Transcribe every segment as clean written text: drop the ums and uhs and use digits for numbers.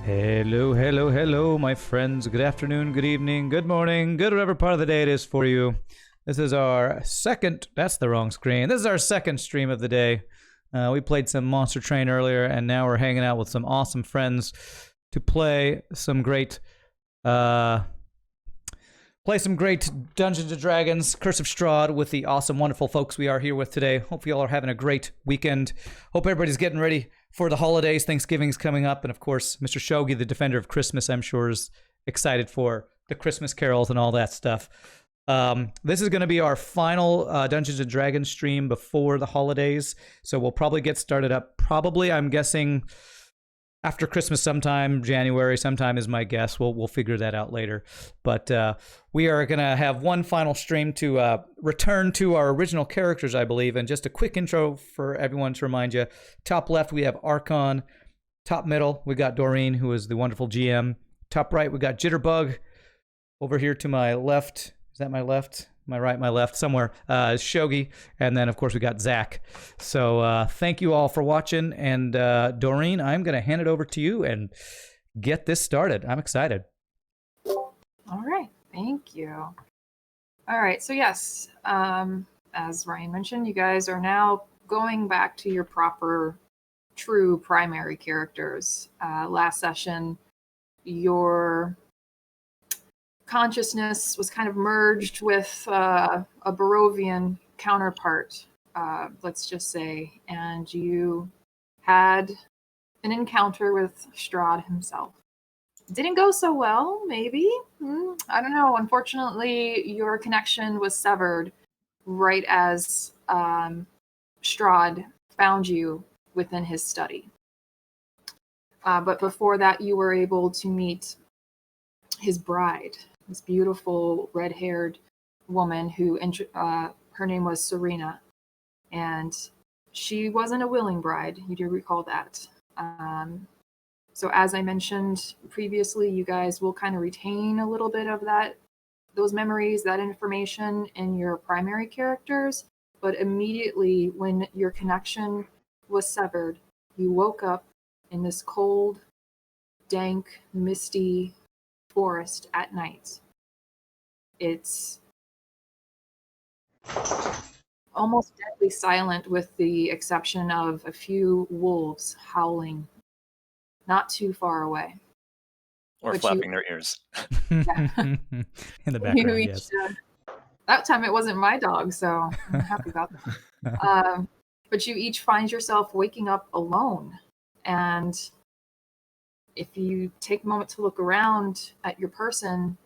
Hello, hello, hello, my friends. Good afternoon, good evening, good morning, good whatever part of the day it is for you. This is our second, that's the wrong screen. This is our second stream of the day. We played some Monster Train earlier, and now we're hanging out with some awesome friends to play some great Dungeons and Dragons, Curse of Strahd with the awesome, wonderful folks we are here with today. Hope you all are having a great weekend. Hope everybody's getting ready for the holidays. Thanksgiving's coming up, and of course, Mr. Shogi, the defender of Christmas, I'm sure is excited for the Christmas carols and all that stuff. This is going to be our final Dungeons and Dragons stream before the holidays, so we'll probably get started up. Probably, I'm guessing, after Christmas sometime, January sometime is my guess. We'll figure that out later. But we are going to have one final stream to return to our original characters, I believe. And just a quick intro for everyone to remind you. Top left, we have Archon. Top middle, we got Doreen, who is the wonderful GM. Top right, we got Jitterbug. Over here to my left, is that my left? My right, my left, somewhere, is Shogi. And then, of course, we got Zach. So thank you all for watching. And Doreen, I'm going to hand it over to you and get this started. I'm excited. All right. Thank you. All right. So, yes, as Ryan mentioned, you guys are now going back to your proper, true primary characters. Last session, your consciousness was kind of merged with a Barovian counterpart, let's just say, and you had an encounter with Strahd himself. Didn't go so well, maybe. I don't know. Unfortunately, your connection was severed right as Strahd found you within his study. But before that, you were able to meet his bride, this beautiful red-haired woman who her name was Serena, and she wasn't a willing bride. You do recall that. So as I mentioned previously, you guys will kind of retain a little bit of those memories, that information in your primary characters, but immediately when your connection was severed, you woke up in this cold, dank, misty forest at night. It's almost deadly silent with the exception of a few wolves howling not too far away. Or But flapping their ears. Yeah. In the background, yes. That time it wasn't my dog, so I'm happy about that. But you each find yourself waking up alone. And if you take a moment to look around at your person,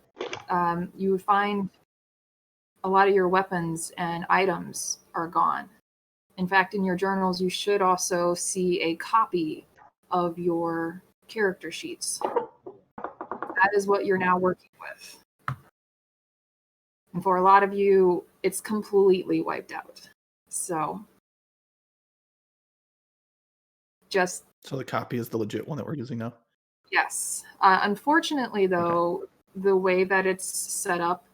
you would find a lot of your weapons and items are gone. In fact, in your journals, you should also see a copy of your character sheets. That is what you're now working with. And for a lot of you, it's completely wiped out. So the copy is the legit one that we're using now? Yes. Unfortunately, though, the way that it's set up,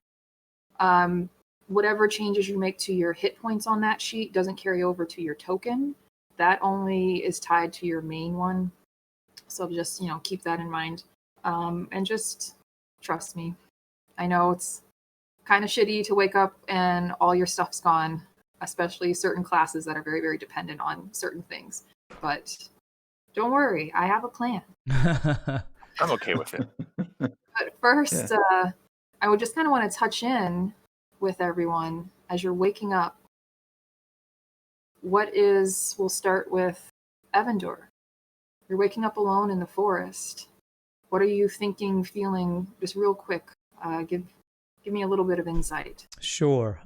whatever changes you make to your hit points on that sheet doesn't carry over to your token. That only is tied to your main one. So just, keep that in mind. And just trust me. I know it's kind of shitty to wake up and all your stuff's gone, especially certain classes that are very, very dependent on certain things. But don't worry, I have a plan. I'm okay with it. But first, I would just kind of want to touch in with everyone as you're waking up. We'll start with Evander. You're waking up alone in the forest. What are you thinking, feeling, just real quick? Give me a little bit of insight. Sure.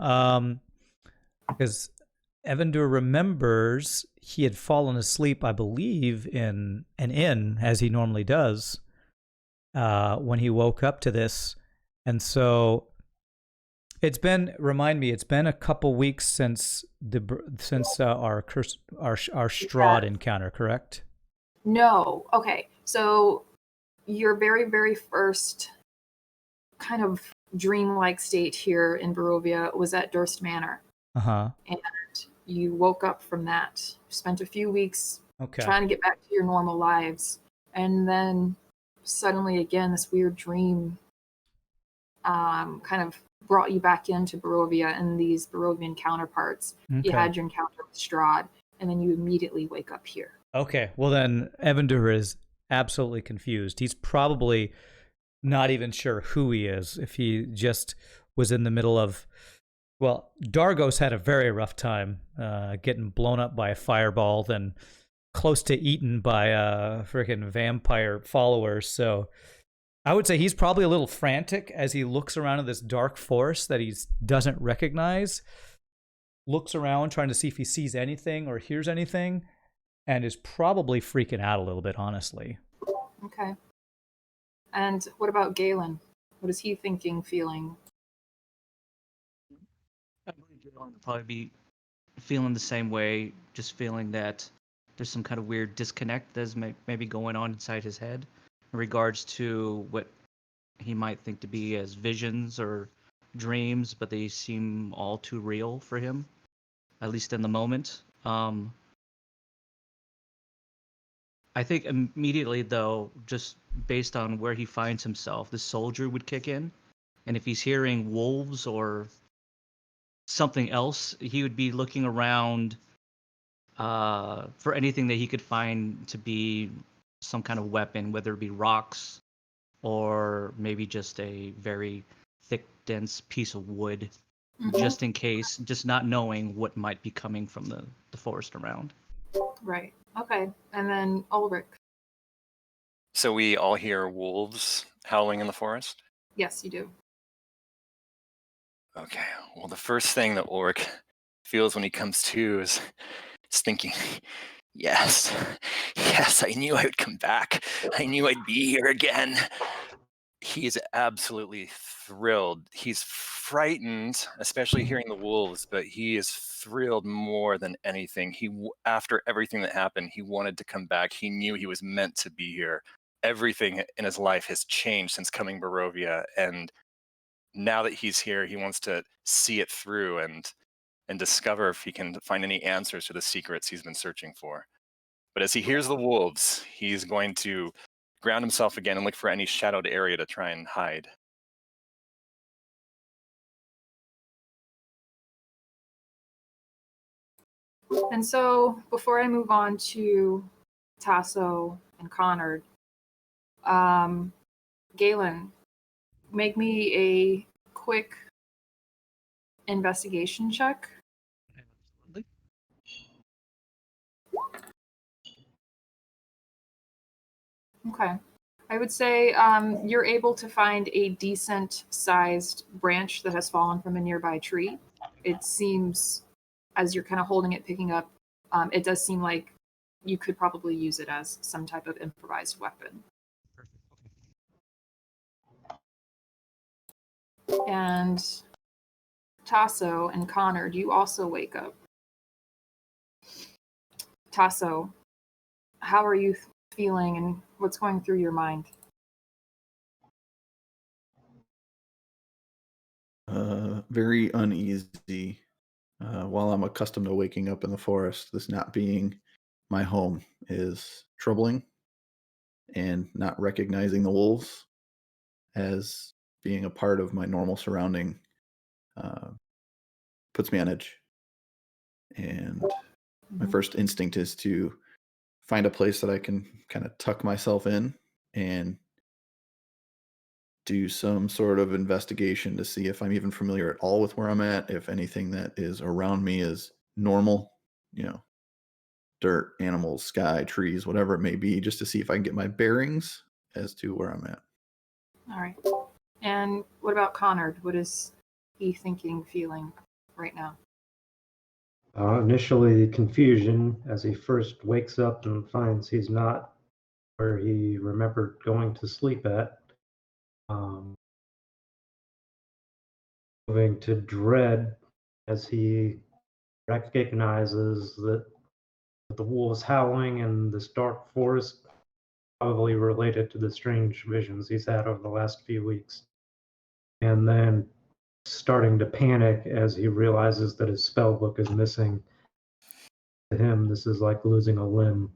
Because Evander remembers he had fallen asleep, I believe, in an inn, as he normally does, when he woke up to this. And so it's been a couple weeks since our Strahd encounter, correct? No. Okay. So your very, very first kind of dreamlike state here in Barovia was at Durst Manor. Uh-huh. And you woke up from that, spent a few weeks Okay. trying to get back to your normal lives. And then suddenly again this weird dream kind of brought you back into Barovia and these Barovian counterparts. You had your encounter with Strahd, and then you immediately wake up here. Okay, well then Evander is absolutely confused. He's probably not even sure who he is. If he just was in the middle of, well, Dargos had a very rough time getting blown up by a fireball, then close to eaten by freaking vampire followers. So I would say he's probably a little frantic as he looks around in this dark forest that he doesn't recognize, looks around trying to see if he sees anything or hears anything, and is probably freaking out a little bit, honestly. Okay. And what about Galen? What is he thinking, feeling? I believe Galen would probably be feeling the same way, just feeling that there's some kind of weird disconnect that's maybe going on inside his head in regards to what he might think to be as visions or dreams, but they seem all too real for him, at least in the moment. I think immediately, though, just based on where he finds himself, the soldier would kick in. And if he's hearing wolves or something else, he would be looking around for anything that he could find to be some kind of weapon, whether it be rocks or maybe just a very thick, dense piece of wood, just in case, just not knowing what might be coming from the forest around. Right. Okay. And then Ulrich. So we all hear wolves howling in the forest? Yes, you do. Okay. Well, the first thing that Ulrich feels when he comes to is thinking, yes, I knew I would come back. I knew I'd be here again. He's absolutely thrilled. He's frightened, especially hearing the wolves, but he is thrilled more than anything. After everything that happened, he wanted to come back. He knew he was meant to be here. Everything in his life has changed since coming to Barovia, and now that he's here, he wants to see it through and discover if he can find any answers to the secrets he's been searching for. But as he hears the wolves, he's going to ground himself again and look for any shadowed area to try and hide. And so before I move on to Tasso and Connor, Galen, make me a quick investigation check. Absolutely. Okay. I would say you're able to find a decent-sized branch that has fallen from a nearby tree. It seems, as you're kind of holding it, picking up, it does seem like you could probably use it as some type of improvised weapon. Perfect. And Tasso and Connor, do you also wake up? Tasso, how are you feeling and what's going through your mind? Very uneasy. While I'm accustomed to waking up in the forest, this not being my home is troubling, and not recognizing the wolves as being a part of my normal surrounding puts me on edge. And my first instinct is to find a place that I can kind of tuck myself in and do some sort of investigation to see if I'm even familiar at all with where I'm at, if anything that is around me is normal, dirt, animals, sky, trees, whatever it may be, just to see if I can get my bearings as to where I'm at. All right. And what about Connor? What is he thinking, feeling right now? Initially, confusion as he first wakes up and finds he's not where he remembered going to sleep at. Moving to dread as he recognizes that the wolves howling in this dark forest probably related to the strange visions he's had over the last few weeks. And then starting to panic as he realizes that his spell book is missing. To him, this is like losing a limb.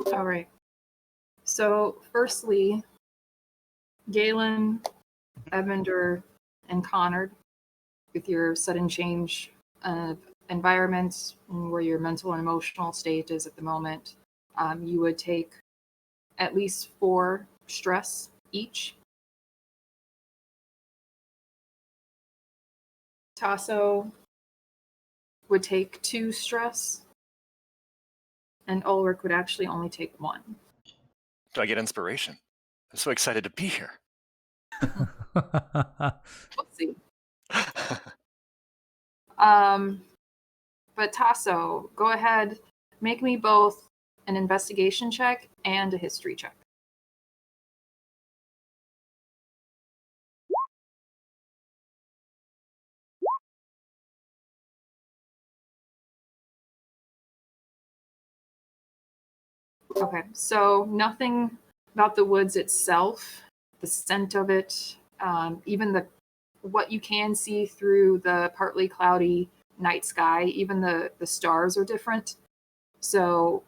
All right. So, firstly, Galen, Evander, and Connard, with your sudden change of environment and where your mental and emotional state is at the moment, you would take at least 4 stress each. Tasso would take 2 stress, and Ulrich would actually only take 1. Do I get inspiration? I'm so excited to be here. We'll see. But Tasso, go ahead, make me both an investigation check and a history check. Okay, so nothing about the woods itself, the scent of it, even what you can see through the partly cloudy night sky, even the stars are different. So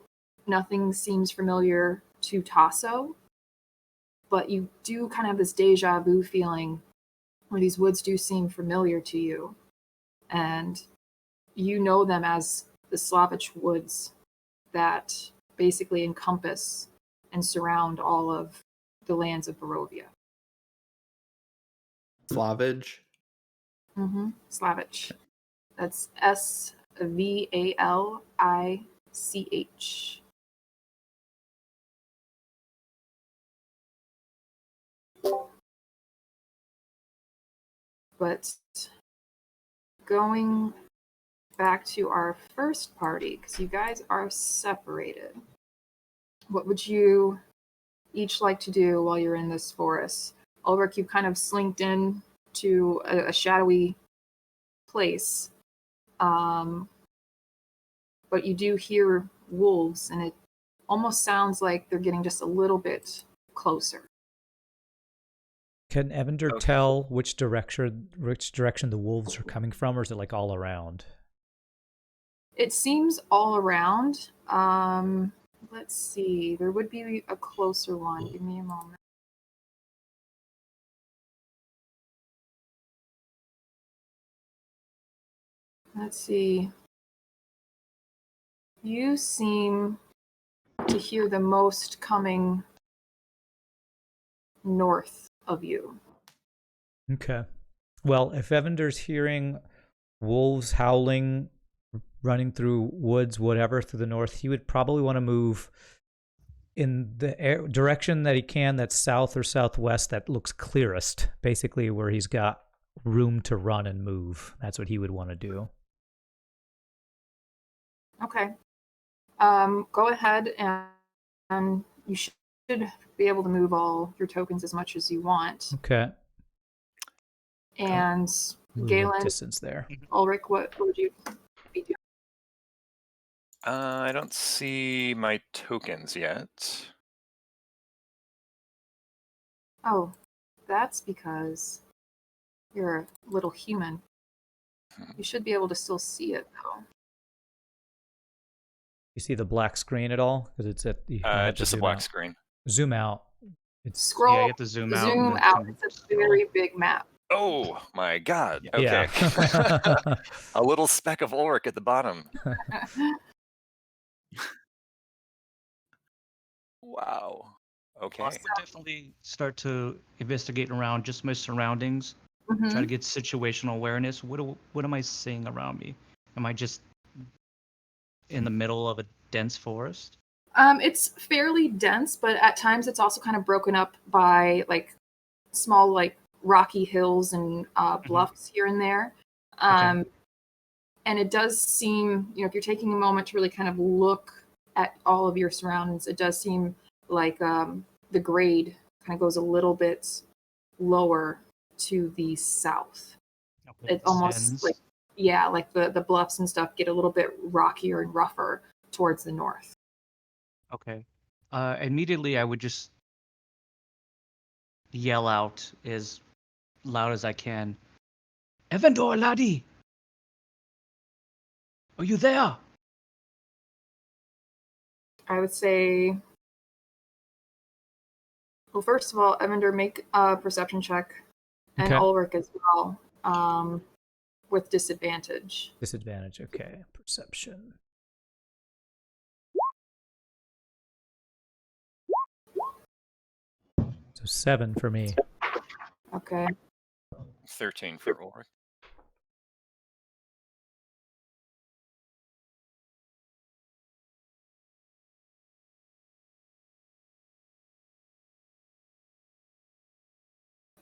nothing seems familiar to Tasso, but you do kind of have this deja vu feeling where these woods do seem familiar to you. And you know them as the Slavic woods that basically encompass and surround all of the lands of Barovia. Slavage. Mm-hmm. Slavic. That's Svalich. But going back to our first party, because you guys are separated, what would you each like to do while you're in this forest? Ulrich, you kind of slinked in to a shadowy place, but you do hear wolves, and it almost sounds like they're getting just a little bit closer. Can Evander Okay. tell which direction the wolves are coming from, or is it like all around? It seems all around. Let's see. There would be a closer one. Give me a moment. Let's see. You seem to hear the most coming north of you. Okay. Well, if Evander's hearing wolves howling, running through woods, whatever, through the north, he would probably want to move in the direction that he can, that's south or southwest, that looks clearest, basically where he's got room to run and move. That's what he would want to do. Okay. Go ahead and you should be able to move all your tokens as much as you want. Okay. And Move Galen, distance there. Ulrich, what would you be doing? I don't see my tokens yet. Oh, that's because you're a little human. You should be able to still see it, though. You see the black screen at all? Because it's at you might have to Just a zoom black out. screen. Zoom out. It's Scroll, Yeah, you have to zoom out. and zoom then out. come It's a very big map. Oh my god. Okay. yeah. A little speck of Ulrich at the bottom. Wow. Okay. I would definitely start to investigate around just my surroundings. Mhm. Try to get situational awareness. What am I seeing around me? Am I just in the middle of a dense forest? It's fairly dense, but at times it's also kind of broken up by like small, like rocky hills and bluffs here and there. And it does seem, if you're taking a moment to really kind of look at all of your surroundings, it does seem like the grade kind of goes a little bit lower to the south. Okay. It almost like the bluffs and stuff get a little bit rockier and rougher towards the north. Okay. Immediately, I would just yell out as loud as I can. Evander, laddie! Are you there? I would say, well, first of all, Evander, make a perception check, and Okay. Ulrich as well, with disadvantage. Disadvantage. Okay. Perception. So 7 for me. Okay. 13 for Ulrich.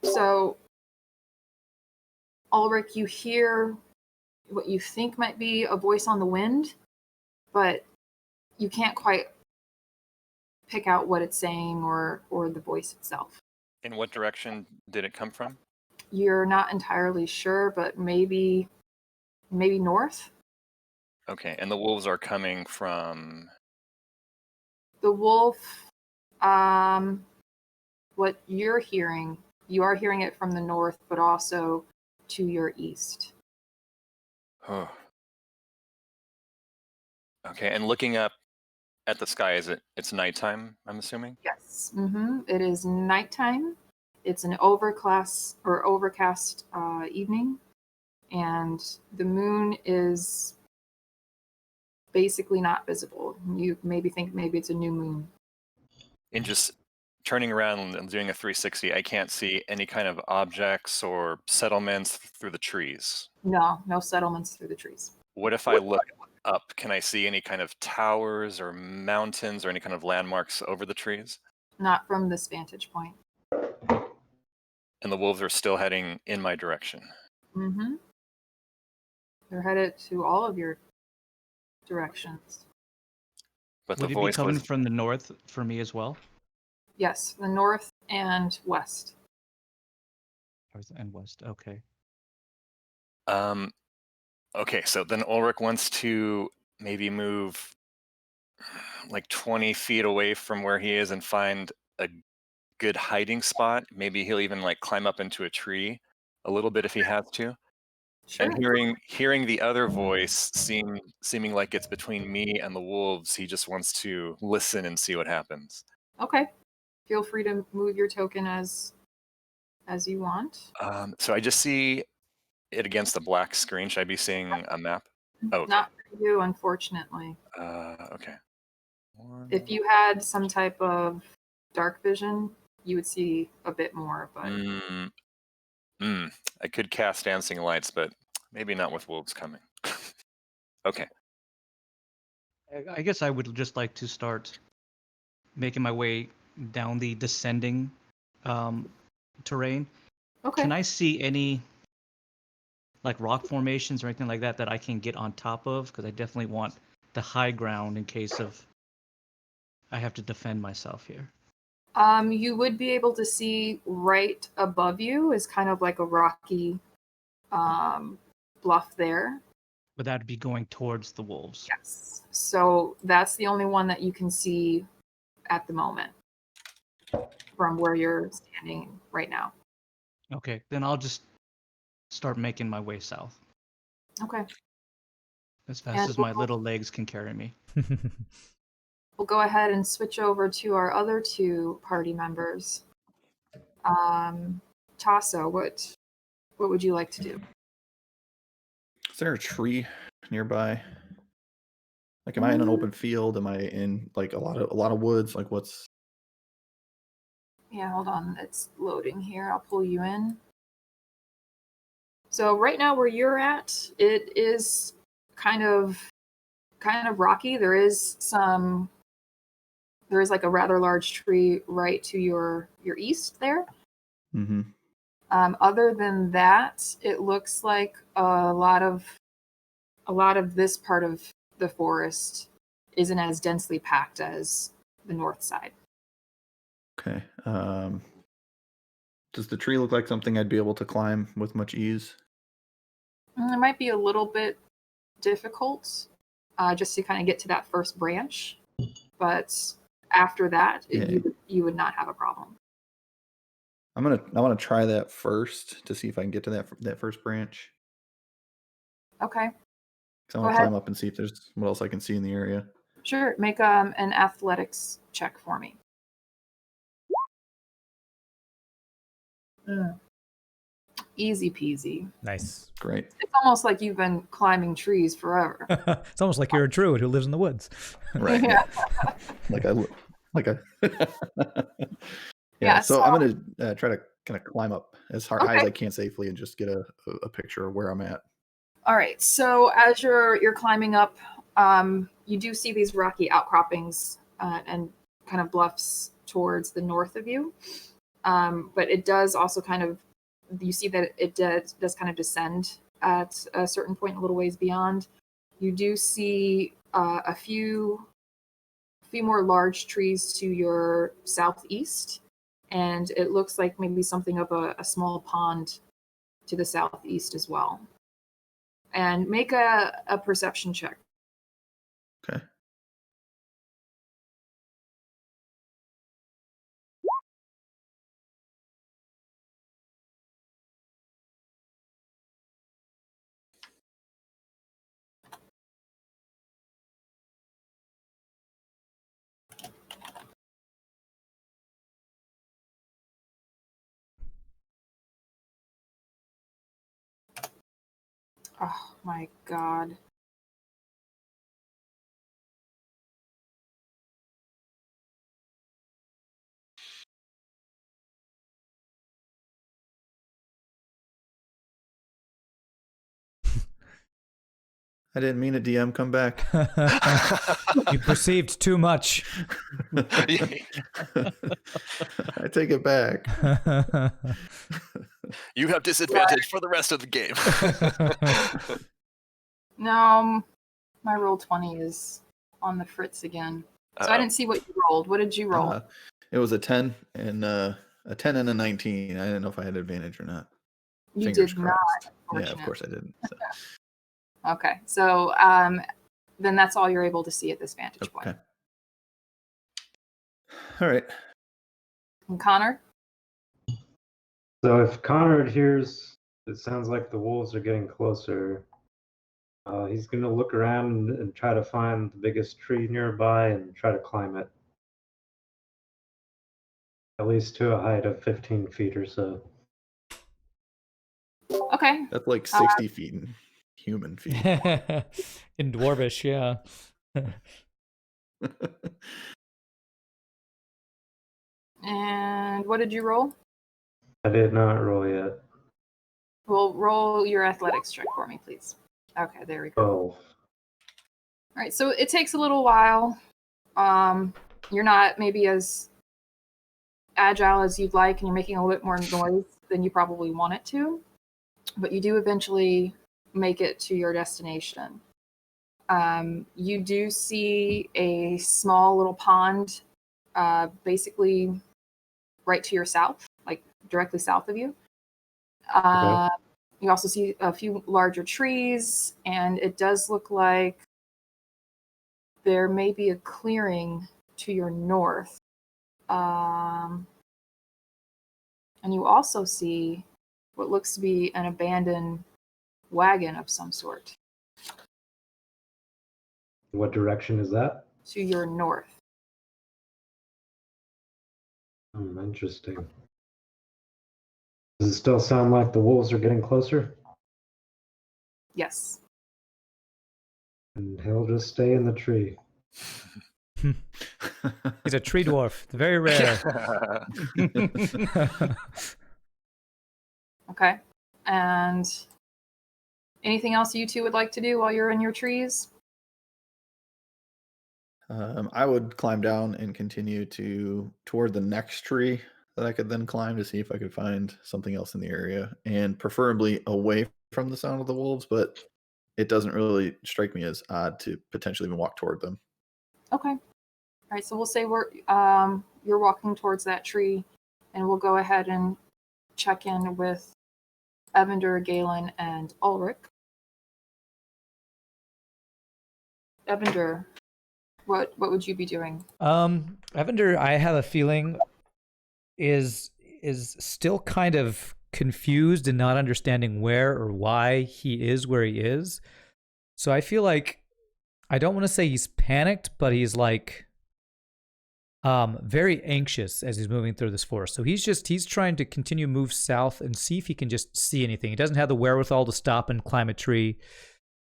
So, Ulrich, you hear what you think might be a voice on the wind, but you can't quite pick out what it's saying or the voice itself. In what direction did it come from? You're not entirely sure, but maybe north. Okay, and the wolves are coming from. The wolf, what you're hearing, you are hearing it from the north, but also to your east. Oh. Okay, and looking up at the sky, it's nighttime, I'm assuming? Yes. It is nighttime. It's an overcast evening, and the moon is basically not visible. You maybe think maybe it's a new moon. And just turning around and doing a 360, I can't see any kind of objects or settlements through the trees. No settlements through the trees. What if I look up? Can I see any kind of towers or mountains or any kind of landmarks over the trees? Not from this vantage point. And the wolves are still heading in my direction. They're headed to all of your directions. But Would the it be voice coming was from the north for me as well? Yes, the north and west. North and west. Okay. okay, so then Ulrich wants to maybe move like 20 feet away from where he is and find a good hiding spot. Maybe he'll even like climb up into a tree a little bit if he has to. Sure. And hearing the other voice seeming like it's between me and the wolves, he just wants to listen and see what happens. Okay. Feel free to move your token as you want. So I just see it against the black screen. Should I be seeing a map? Oh, okay. Not for you, unfortunately. Okay. If you had some type of dark vision, you would see a bit more, but I could cast dancing lights, but maybe not with wolves coming. Okay. I guess I would just like to start making my way down the descending terrain. okay. Can I see any like rock formations or anything like that that I can get on top of? Because I definitely want the high ground in case of I have to defend myself here. You would be able to see right above you is kind of like a rocky bluff there. But that would be going towards the wolves. Yes. So that's the only one that you can see at the moment from where you're standing right now. Okay, then I'll just start making my way south Okay. as fast And as my little legs can carry me. We'll go ahead and switch over to our other two party members. Tasso, what would you like to do? Is there a tree nearby? Like, am I in an open field? Am I in like a lot of woods? Like, what's? Yeah, hold on. It's loading here. I'll pull you in. So right now where you're at, it is kind of rocky. There is like a rather large tree right to your east there. Mm-hmm. Other than that, it looks like a lot of this part of the forest isn't as densely packed as the north side. Okay. Does the tree look like something I'd be able to climb with much ease? It might be a little bit difficult just to kind of get to that first branch, but after that, you would not have a problem. I want to try that first to see if I can get to that first branch. Okay. So I want to climb up and see if there's what else I can see in the area. Sure. Make an athletics check for me. Easy peasy. Nice. Great. It's almost like you've been climbing trees forever. It's almost like you're a druid who lives in the woods. Right. Yeah. Like I. Yeah, So so- I'm gonna try to kind of climb up as high as Okay. I can safely and just get a picture of where I'm at. All right. So as you're climbing up, you do see these rocky outcroppings and kind of bluffs towards the north of you. But it does also kind of, you see that it does kind of descend at a certain point, a little ways beyond. You do see a few more large trees to your southeast, and it looks like maybe something of a small pond to the southeast as well. And make a perception check. Okay. Oh my god. I didn't mean a DM come back. You perceived too much. I take it back. You have disadvantage for the rest of the game. No, my roll 20 is on the fritz again. So I didn't see what you rolled. What did you roll? It was a 10 and a 10 and a 19. I didn't know if I had advantage or not. You Fingers did crossed. not. Yeah, of course I didn't. So. Okay, so then that's all you're able to see at this vantage point. Okay. All right. And Connor? So if Connor hears, it sounds like the wolves are getting closer. He's going to look around and try to find the biggest tree nearby and try to climb it. At least to a height of 15 feet or so. Okay. That's like 60 feet in human feet. In Dwarvish, yeah. And what did you roll? I did not roll yet. Well, roll your athletics check for me, please. Okay, there we go. 12. All right, so it takes a little while. You're not maybe as agile as you'd like, and you're making a little bit more noise than you probably want it to, but you do eventually make it to your destination. You do see a small little pond, basically right to your south, like directly south of you. Okay. You also see a few larger trees, and it does look like there may be a clearing to your north. And you also see what looks to be an abandoned wagon of some sort What direction is that? to your north. Interesting. Does it still sound like the wolves are getting closer? Yes. And he'll just stay in the tree. He's a tree dwarf. It's very rare. Okay. And anything else you two would like to do while you're in your trees? I would climb down and continue toward the next tree that I could then climb to see if I could find something else in the area, and preferably away from the sound of the wolves, but it doesn't really strike me as odd to potentially even walk toward them. Okay. All right, so we'll say you're walking towards that tree, and we'll go ahead and check in with Evander, Galen, and Ulrich. Evander, what would you be doing? Evander, I have a feeling is still kind of confused and not understanding where or why he is where he is. So I feel like I don't want to say he's panicked, but he's like very anxious as he's moving through this forest. So he's trying to continue to move south and see if he can just see anything. He doesn't have the wherewithal to stop and climb a tree.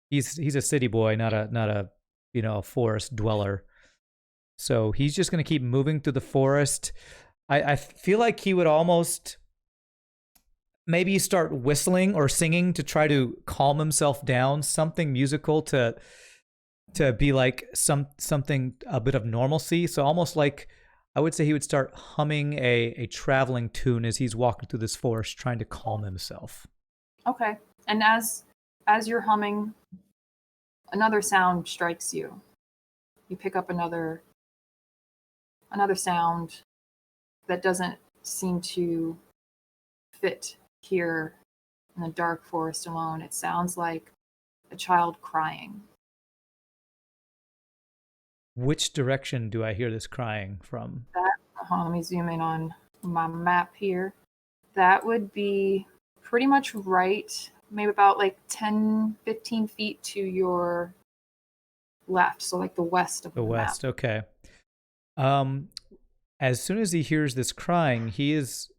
He's a city boy, not a a forest dweller. So he's just going to keep moving through the forest. I feel like he would almost maybe start whistling or singing to try to calm himself down, something musical to be like something a bit of normalcy. So almost like I would say he would start humming a traveling tune as he's walking through this forest, trying to calm himself. Okay. And as you're humming, another sound strikes you. You pick up another sound that doesn't seem to fit here in the dark forest alone. It sounds like a child crying. Which direction do I hear this crying from? Let me zoom in on my map here. That would be pretty much right, maybe about like 10, 15 feet to your left, so like the west of the west. map. Okay. As soon as he hears this crying, he is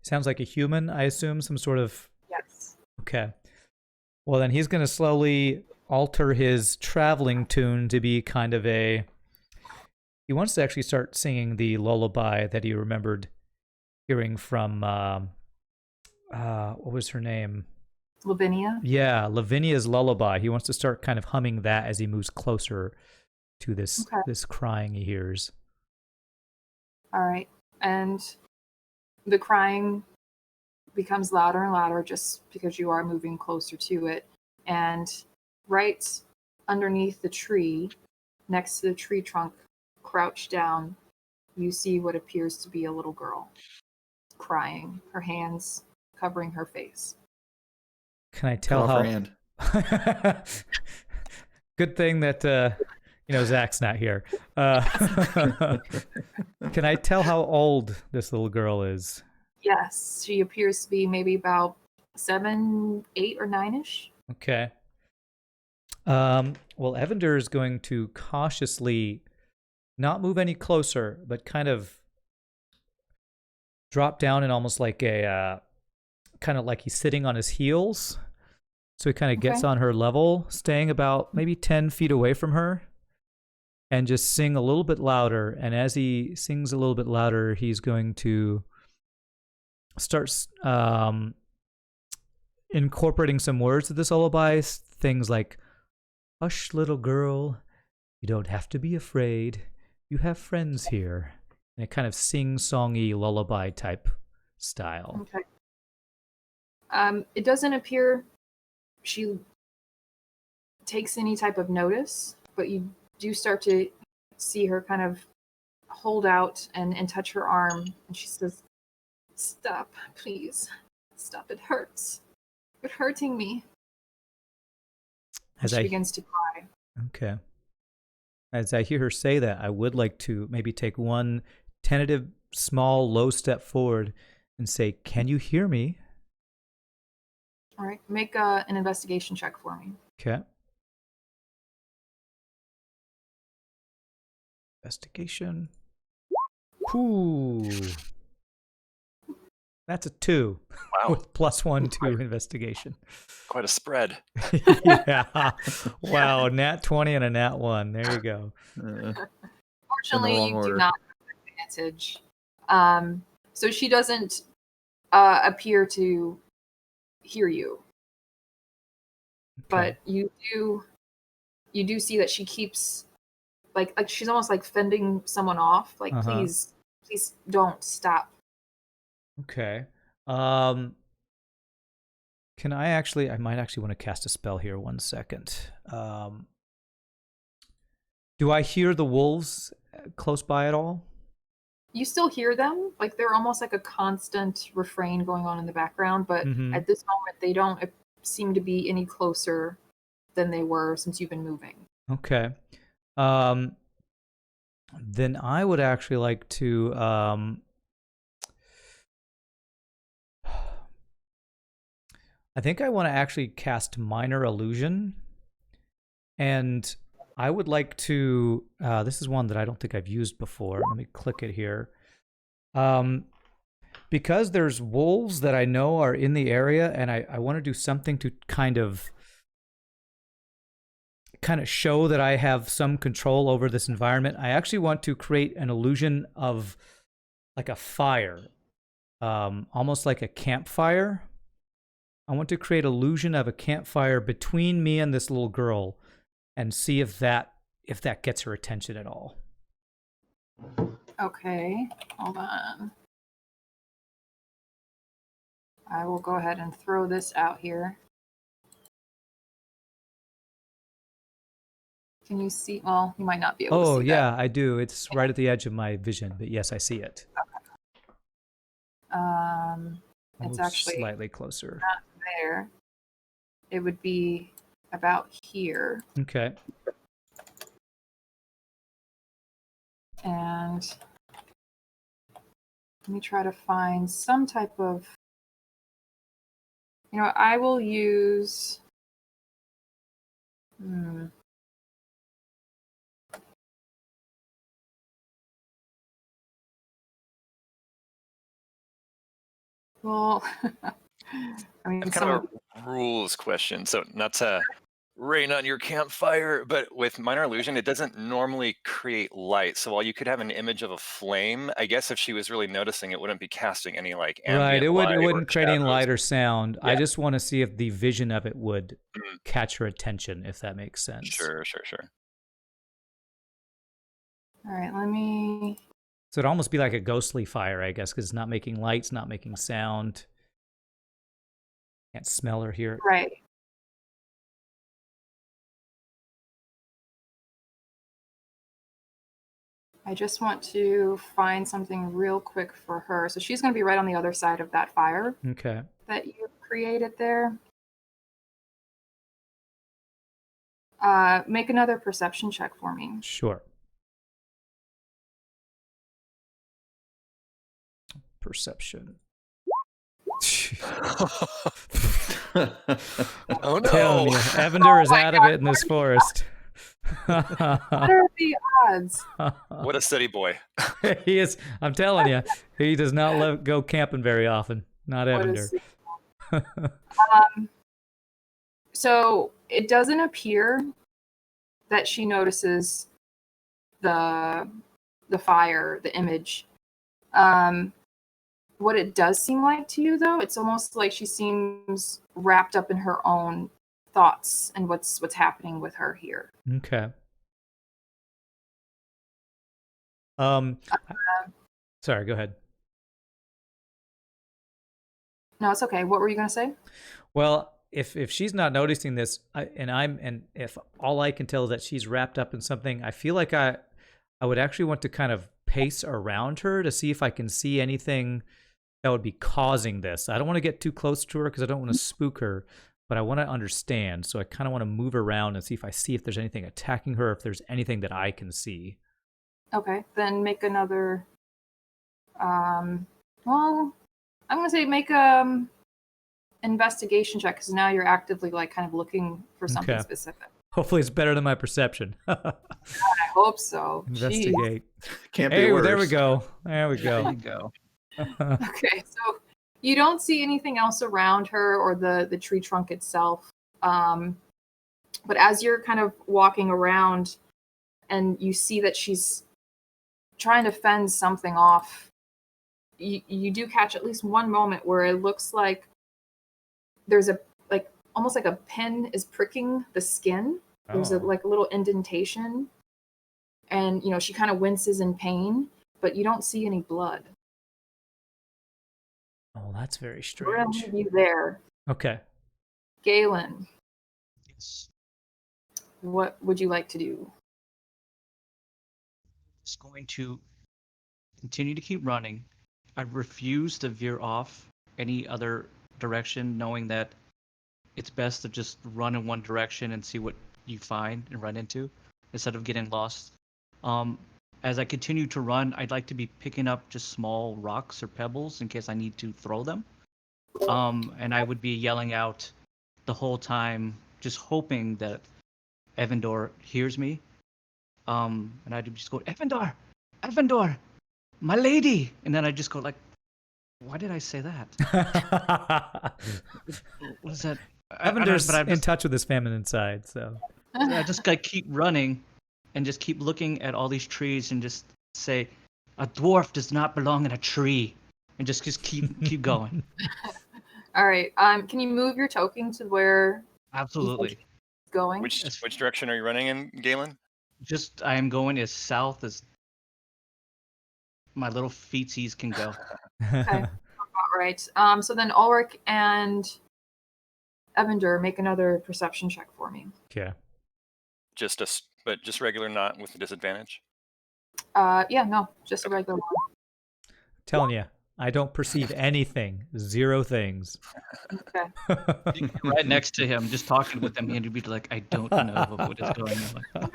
sounds like a human, I assume, some sort of. Yes. Okay. Well, then he's going to slowly alter his traveling tune to be kind of he wants to actually start singing the lullaby that he remembered hearing from what was her name? Lavinia? Yeah, Lavinia's lullaby. He wants to start kind of humming that as he moves closer to this crying he hears. All right. And the crying becomes louder and louder just because you are moving closer to it. And right underneath the tree, next to the tree trunk, crouched down, you see what appears to be a little girl crying, her hands covering her face. Can I tell how? Hand. Good thing that Zach's not here. Can I tell how old this little girl is? Yes, she appears to be maybe about 7, 8, or 9-ish. Okay. Well, Evander is going to cautiously not move any closer, but kind of drop down in almost like kind of like he's sitting on his heels. So he kind of gets on her level, staying about maybe 10 feet away from her, and just sing a little bit louder. And as he sings a little bit louder, he's going to start incorporating some words of this lullaby, things like, "Hush, little girl, you don't have to be afraid. You have friends here." And a kind of sing-songy lullaby type style. Okay. It doesn't appear she takes any type of notice, but you do start to see her kind of hold out and touch her arm, and she says, "Stop, please. Stop, it hurts. You're hurting me." She begins to cry. Okay. As I hear her say that, I would like to maybe take one tentative, small, low step forward and say, "Can you hear me?" All right. Make an investigation check for me. Okay. Investigation. Ooh. That's a 2. Wow. With +1 to investigation. Quite a spread. Yeah. Wow. Nat 20 and a nat 1. There you go. Fortunately, you do not have advantage. So she doesn't appear to hear you. Okay. But you do see that she keeps like she's almost like fending someone off. Like, please don't stop. Okay. Can I might actually want to cast a spell here. 1 second. Do I hear the wolves close by at all? You still hear them. Like, they're almost like a constant refrain going on in the background, but at this moment they don't seem to be any closer than they were since you've been moving. Okay. Then I would actually like to I think I want to actually cast Minor Illusion And I would like to, this is one that I don't think I've used before. Let me click it here. Because there's wolves that I know are in the area, and I want to do something to kind of show that I have some control over this environment. I actually want to create an illusion of like a fire, almost like a campfire. I want to create illusion of a campfire between me and this little girl, and see if that gets her attention at all. Okay, hold on. I will go ahead and throw this out here. Can you see? Well, you might not be able to see Oh, yeah, that. I do. It's right at the edge of my vision, but yes, I see it. It's Move actually slightly closer. not there. It would be about here. Okay. And let me try to find some type of, I will use, well, I mean, It's kind of a rules question, so not to rain on your campfire, but with minor illusion, it doesn't normally create light. So while you could have an image of a flame, I guess if she was really noticing, it wouldn't be casting any like ambient Right. light It or wouldn't create any shadows. light or sound. I Yeah. just want to see if the vision of it would Mhm. catch her attention, if that makes sense. Sure. all right, let me, So it'd almost be like a ghostly fire, I guess, because it's not making lights, not making sound. Can't smell or hear it. right. I just want to find something real quick for her. So she's going to be right on the other side of that fire Okay. that you created there. Make another perception check for me. Sure. Perception. Oh Telling no! you, Evander is out of it in this forest. What are the odds? What a city boy! He is. I'm telling you, he does not go camping very often. Not What Evander. is So it doesn't appear that she notices the fire, the image. What it does seem like to you, though, it's almost like she seems wrapped up in her own thoughts and what's happening with her here. Okay. Sorry, go ahead. No, it's okay. What were you going to say? Well, if she's not noticing this, and if all I can tell is that she's wrapped up in something, I feel like I would actually want to kind of pace around her to see if I can see anything that would be causing this. I don't want to get too close to her because I don't want to spook her, but I want to understand. So I kind of want to move around and see if there's anything attacking her, if there's anything that I can see. Okay, then make another. Well, I'm gonna say make investigation check because now you're actively like kind of looking for something Okay. specific. Hopefully, it's better than my perception. I hope so. Jeez. Investigate. Can't be Hey, worse. there we go. There we There go. you go. Okay, so you don't see anything else around her or the tree trunk itself. But as you're kind of walking around and you see that she's trying to fend something off, you do catch at least one moment where it looks like there's almost like a pin is pricking the skin. There's a little indentation, and she kind of winces in pain, but you don't see any blood. Oh, that's very We're gonna strange. leave you there. Okay. Galen, Yes. what would you like to do? Just going to continue to keep running. I refuse to veer off any other direction, knowing that it's best to just run in one direction and see what you find and run into instead of getting lost. As I continue to run, I'd like to be picking up just small rocks or pebbles in case I need to throw them. And I would be yelling out the whole time, just hoping that Evander hears me. And I just go, Evander, my lady. And then I just go like, why did I say that? What is that? Evander's I'm in just, touch with his feminine side, so. I just like keep running and just keep looking at all these trees and just say, a dwarf does not belong in a tree. And just keep going. All right. Can you move your token to where Absolutely. it's going? Which direction are you running in, Galen? Just I am going as south as my little feetsies can go. Okay. All right. So then Ulrich and Evander, make another perception check for me. Okay. But just regular, not with the disadvantage. Yeah, no, just a regular one. Telling you, I don't perceive anything. 0 things. Okay. Right next to him, just talking with him, and you'd be like, I don't know what is going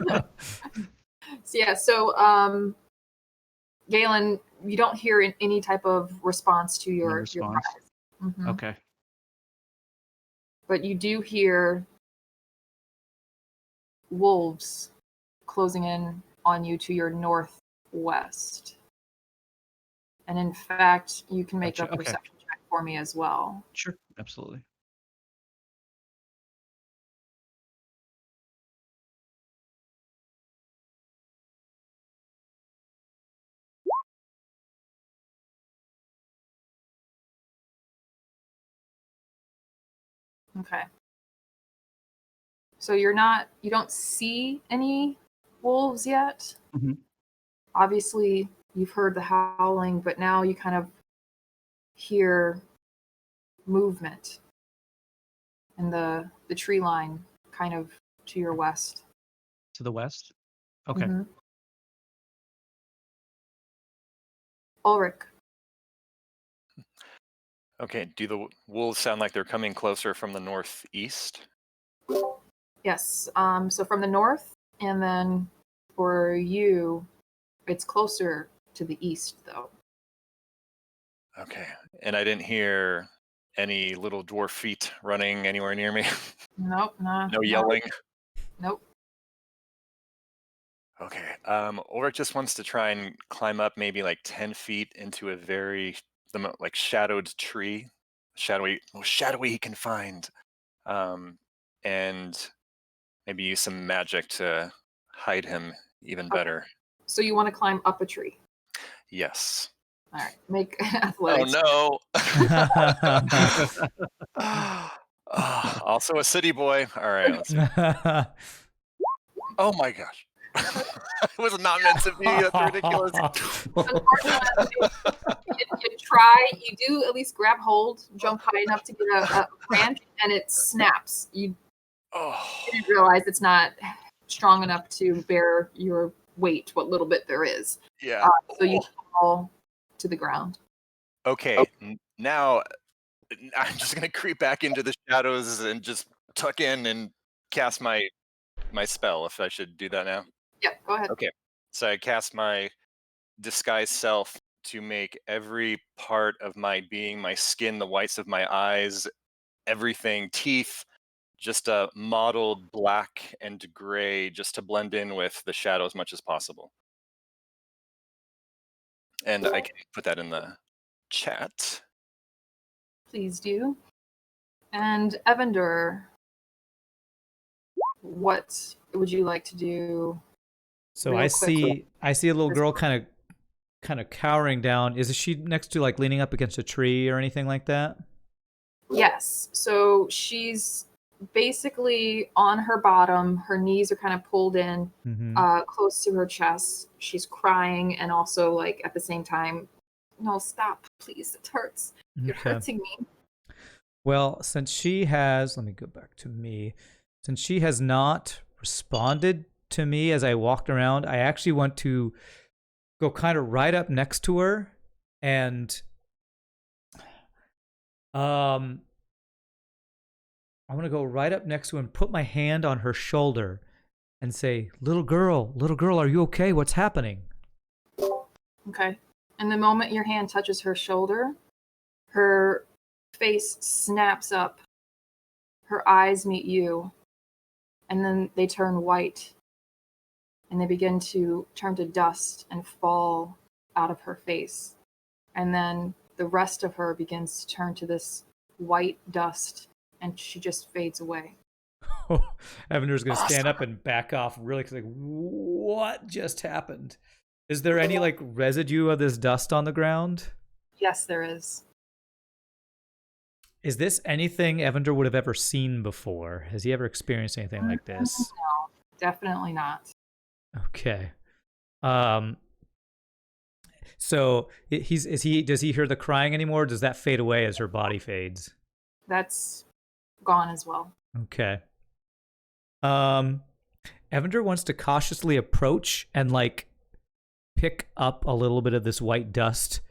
on. So Galen, you don't hear any type of response to your response. cries. Mhm. Okay. But you do hear wolves closing in on you to your northwest. And in fact, you can make Gotcha, a okay. perception check for me as well. Sure. Absolutely. Okay. So you don't see any wolves yet. Mhm. Obviously, you've heard the howling, but now you kind of hear movement in the tree line kind of to your west. To the west? Okay. Mhm. Ulrich. Okay. Do the wolves sound like they're coming closer from the northeast? Yes. So from the north, and then for you, it's closer to the east, though. Okay. And I didn't hear any little dwarf feet running anywhere near me. Nope. No yelling. Nope. Okay. Ulrich just wants to try and climb up maybe like 10 feet into a like shadowed tree, most shadowy he can find, and maybe use some magic to hide him even Okay. better. So you want to climb up a tree. Yes. All right. Make Oh athletics. no. Also a city boy. All right. Let's see. Oh my gosh. It was not meant to be. That's ridiculous. Unfortunately, you try. You do at least grab hold, jump high enough to get a branch, and it snaps. You Oh. didn't realize it's not strong enough to bear your weight, what little bit there is. Yeah. So you fall to the ground. Okay. Now I'm just gonna creep back into the shadows and just tuck in and cast my spell. If I should do that now. Yeah, go ahead. Okay. So I cast my disguise self to make every part of my being, my skin, the whites of my eyes, everything, teeth, just a mottled black and gray, just to blend in with the shadow as much as possible. And I can put that in the chat. Please do. And Evander, what would you like to do? So real I quick? see a little girl kind of cowering down. Is she next to like leaning up against a tree or anything like that? Yes. So she's basically on her bottom. Her knees are kind of pulled in close to her chest. She's crying and also like at the same time, no, stop, please. It hurts. You're Okay. hurting me. Well, since she has, let me go back to me. Since she has not responded to me as I walked around, I actually want to go kind of right up next to her and I want to go right up next to her and put my hand on her shoulder and say, little girl, are you okay? What's happening? Okay. And the moment your hand touches her shoulder, her face snaps up. Her eyes meet you. and then they turn white, and they begin to turn to dust and fall out of her face. And then the rest of her begins to turn to this white dust, and she just fades away. Evander's going to stand up and back off really quick. Like, what just happened? Is there any like residue of this dust on the ground? Yes, there is. Is this anything Evander would have ever seen before? Has he ever experienced anything like this? No, definitely not. Okay. So does he hear the crying anymore? Or does that fade away as her body fades? That's gone as well. Okay. Evander wants to cautiously approach and like pick up a little bit of this white dust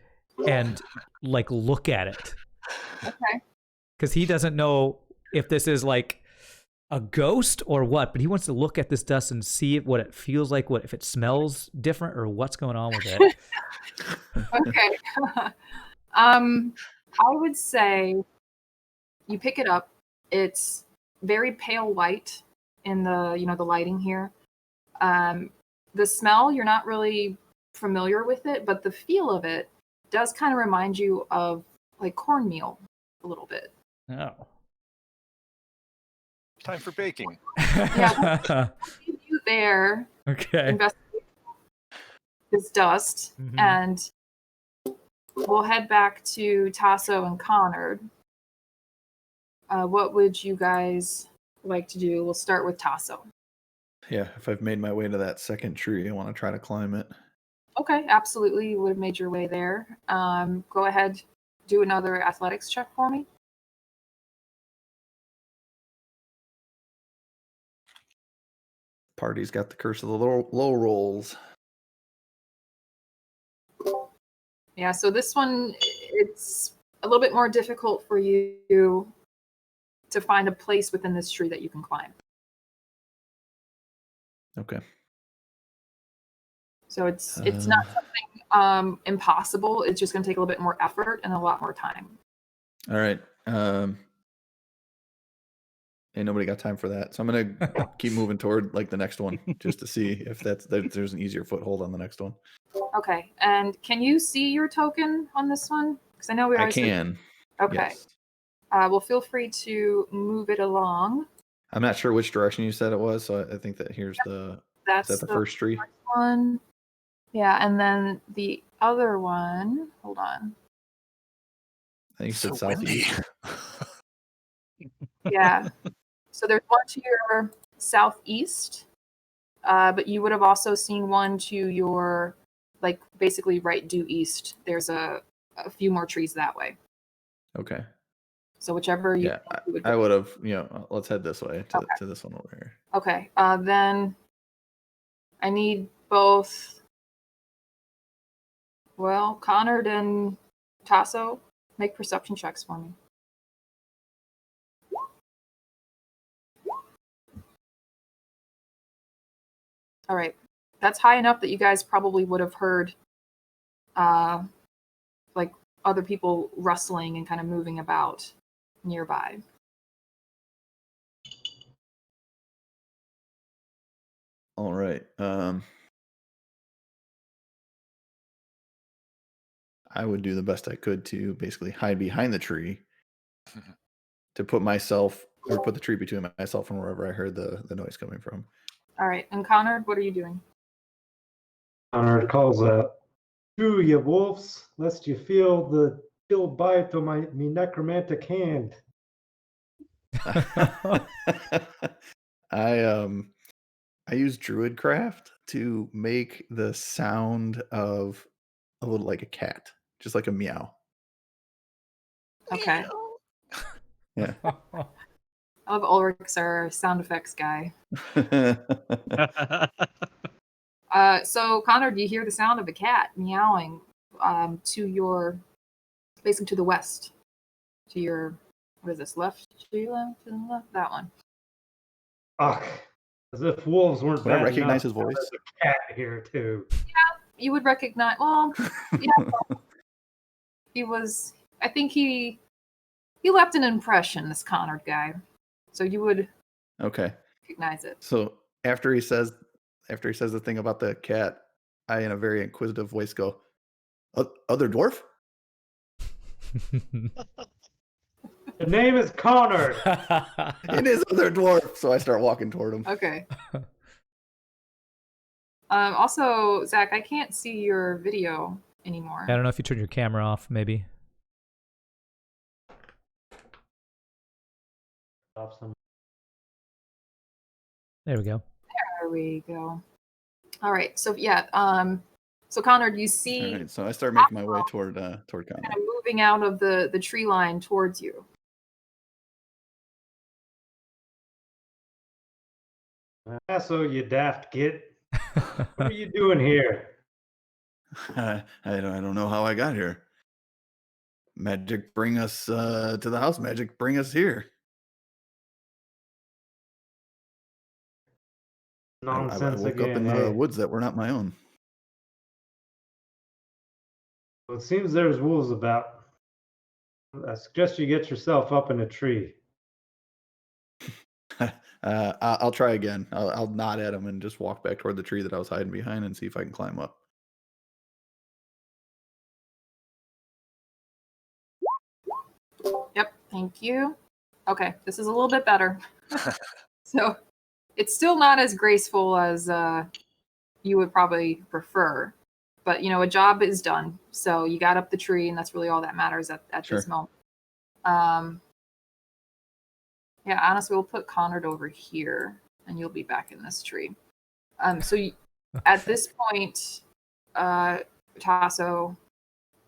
and like look at it. Okay. Because he doesn't know if this is like a ghost or what, but he wants to look at this dust and see what it feels like, what if it smells different or what's going on with it. Okay. I would say you pick it up. It's very pale white in the lighting here. The smell, you're not really familiar with it, but the feel of it does kind of remind you of like cornmeal a little bit. Oh. Time for baking. Yeah, we'll leave you there. Okay. Investigate this dust, Mhm. and we'll head back to Tasso and Connard. What would you guys like to do? We'll start with Tasso. Yeah, if I've made my way to that second tree, I want to try to climb it. Okay, absolutely. You would have made your way there. Go ahead, do another athletics check for me. Party's got the curse of the low rolls. Yeah, so this one, it's a little bit more difficult for you to find a place within this tree that you can climb. Okay. So it's not something impossible. It's just going to take a little bit more effort and a lot more time. All right. Ain't nobody got time for that. So I'm gonna keep moving toward like the next one just to see if there's an easier foothold on the next one. Okay, and can you see your token on this one? Because I know we I already. can. Okay. Yes. Well, feel free to move it along. I'm not sure which direction you said it was, so I think that here's That's is that the first tree? first one. Yeah, and then the other one. Hold on. I think you said So windy. southeast. Yeah. So there's one to your southeast, but you would have also seen one to your, like, basically right due east. There's a few more trees that way. Okay. So whichever you. Yeah, think you would I go. would have. Let's head this way to Okay. this one over here. Okay. Then I need both. Well, Connard and Tasso, make perception checks for me. All right. That's high enough that you guys probably would have heard like other people rustling and kind of moving about nearby. All right. I would do the best I could to basically hide behind the tree to put the tree between myself and wherever I heard the noise coming from. All right. And Connard, what are you doing? Connor calls out, "True, you wolves, lest you feel the chill bite of me necromantic hand." I use Druidcraft to make the sound of a little like a cat, just like a meow. Okay. Yeah. I love Ulrich's our sound effects guy. So Connard, you hear the sound of a cat meowing to your, basically to the west, to your, what is this, left, to your left, to the left, that one. Ugh, as if wolves weren't Would I bad recognize enough. his voice? There's a cat here too. You would recognize, well, yeah, he was, I think he left an impression, this Connard guy. So you would Okay. recognize it. So after he says the thing about the cat, I, in a very inquisitive voice, go, "Other dwarf?" The name is Connor. It is other dwarf. So I start walking toward him. Okay. Also, Zach, I can't see your video anymore. I don't know if you turn your camera off, maybe. There we go. There we go. All right. So yeah. So Connor, do you see All right, so I start making my way toward Connor. kind of moving out of the tree line towards you? So you daft git. What are you doing here? I don't know how I got here. Magic bring us to the house. Magic bring us here. Nonsense I woke again. up in eh? the woods that were not my own. Well, it seems there's wolves about. I suggest you get yourself up in a tree. I'll try again. I'll nod at him and just walk back toward the tree that I was hiding behind and see if I can climb up. Yep. Thank you. Okay, this is a little bit better. So it's still not as graceful as you would probably prefer, but a job is done. So you got up the tree, and that's really all that matters at Sure. this moment. Yeah, honestly, we'll put Connor over here, and you'll be back in this tree. At this point, Tasso,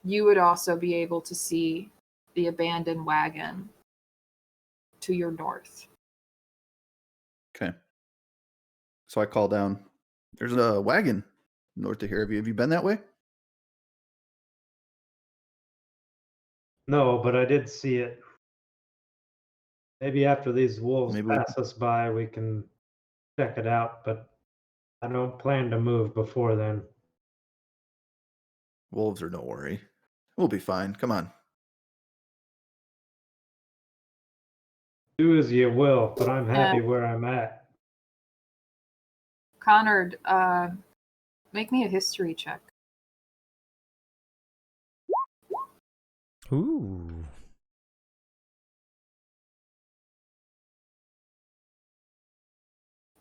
you would also be able to see the abandoned wagon to your north. Okay. So I call down. There's a wagon north of here. Have you been that way? No, but I did see it. Maybe after these wolves Maybe we- pass us by, we can check it out, but I don't plan to move before then. Wolves are no worry. We'll be fine. Come on. Do as you will, but I'm happy where I'm at. Connor, make me a history check. Ooh.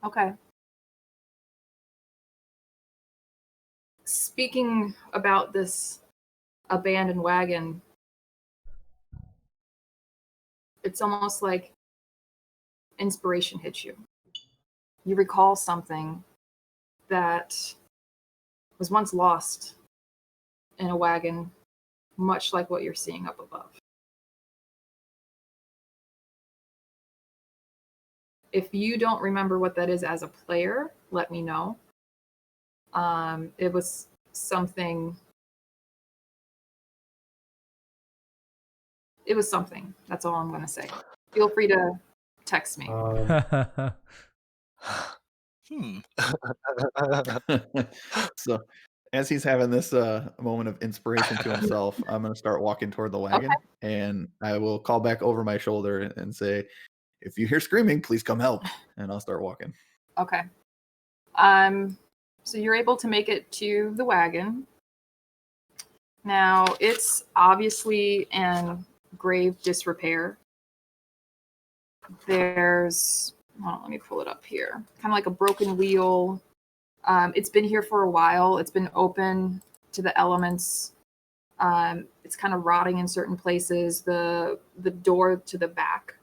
Okay. Speaking about this abandoned wagon, it's almost like inspiration hits you. You recall something that was once lost in a wagon, much like what you're seeing up above. If you don't remember what that is as a player, let me know. It was something. It was something. That's all I'm going to say. Feel free to text me. So as he's having this moment of inspiration to himself, I'm going to start walking toward the wagon, and I will call back over my shoulder and say, "If you hear screaming, please come help." And I'll start walking. Okay. So you're able to make it to the wagon. Now, it's obviously in grave disrepair. There's, let me pull it up here. Kind of like a broken wheel. It's been here for a while. It's been open to the elements. It's kind of rotting in certain places. The door to the back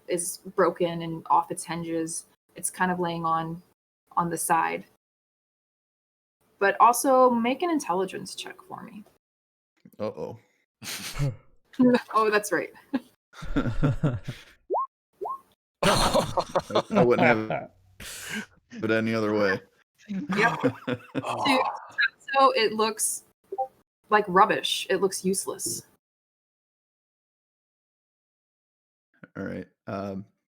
is broken and off its hinges. It's kind of laying on the side. But also make an intelligence check for me. Uh-oh. Oh, that's right. I wouldn't have it any other way. Yep. So it looks like rubbish. It looks useless. All right.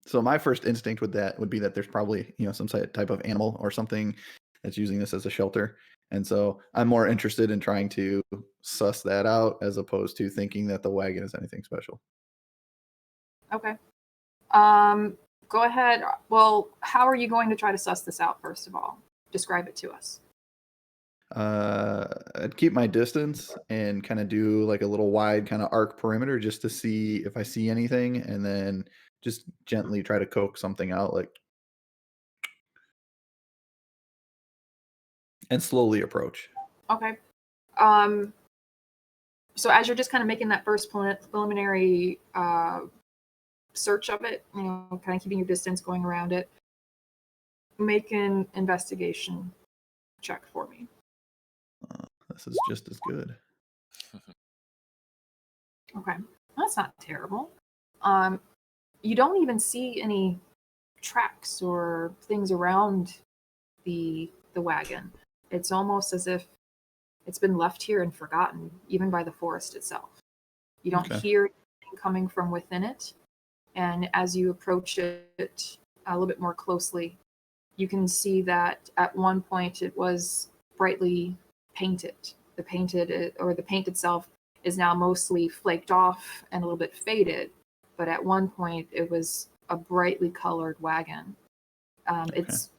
So my first instinct would be that there's probably some type of animal or something that's using this as a shelter, and so I'm more interested in trying to suss that out as opposed to thinking that the wagon is anything special. Okay. Go ahead. Well, how are you going to try to suss this out, first of all? Describe it to us. I'd keep my distance and kind of do like a little wide kind of arc perimeter just to see if I see anything, and then just gently try to coax something out, like, and slowly approach. Okay. So as you're just kind of making that first preliminary search of it, kind of keeping your distance, going around it, make an investigation check for me. This is just as good. Okay, that's not terrible. You don't even see any tracks or things around the wagon. It's almost as if it's been left here and forgotten, even by the forest itself. You don't hear anything coming from within it, and as you approach it a little bit more closely, you can see that at one point it was brightly painted. The paint itself is now mostly flaked off and a little bit faded, but at one point it was a brightly colored wagon. It's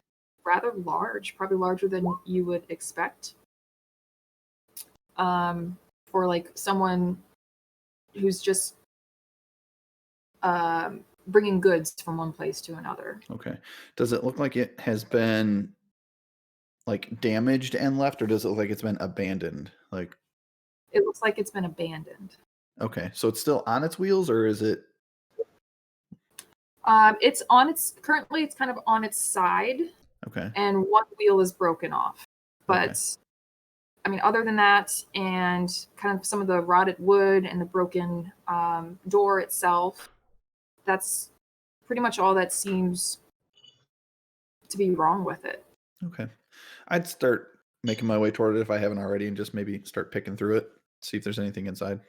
rather large, probably larger than you would expect for like someone who's just bringing goods from one place to another. Okay. Does it look like it has been like damaged and left, or does it look like it's been abandoned? Like, it looks like it's been abandoned. Okay, so it's still on its wheels, or is it? Currently it's kind of on its side. Okay. And one wheel is broken off. But Okay. I mean, other than that, and kind of some of the rotted wood and the broken door itself, that's pretty much all that seems to be wrong with it. Okay. I'd start making my way toward it if I haven't already, and just maybe start picking through it, see if there's anything inside.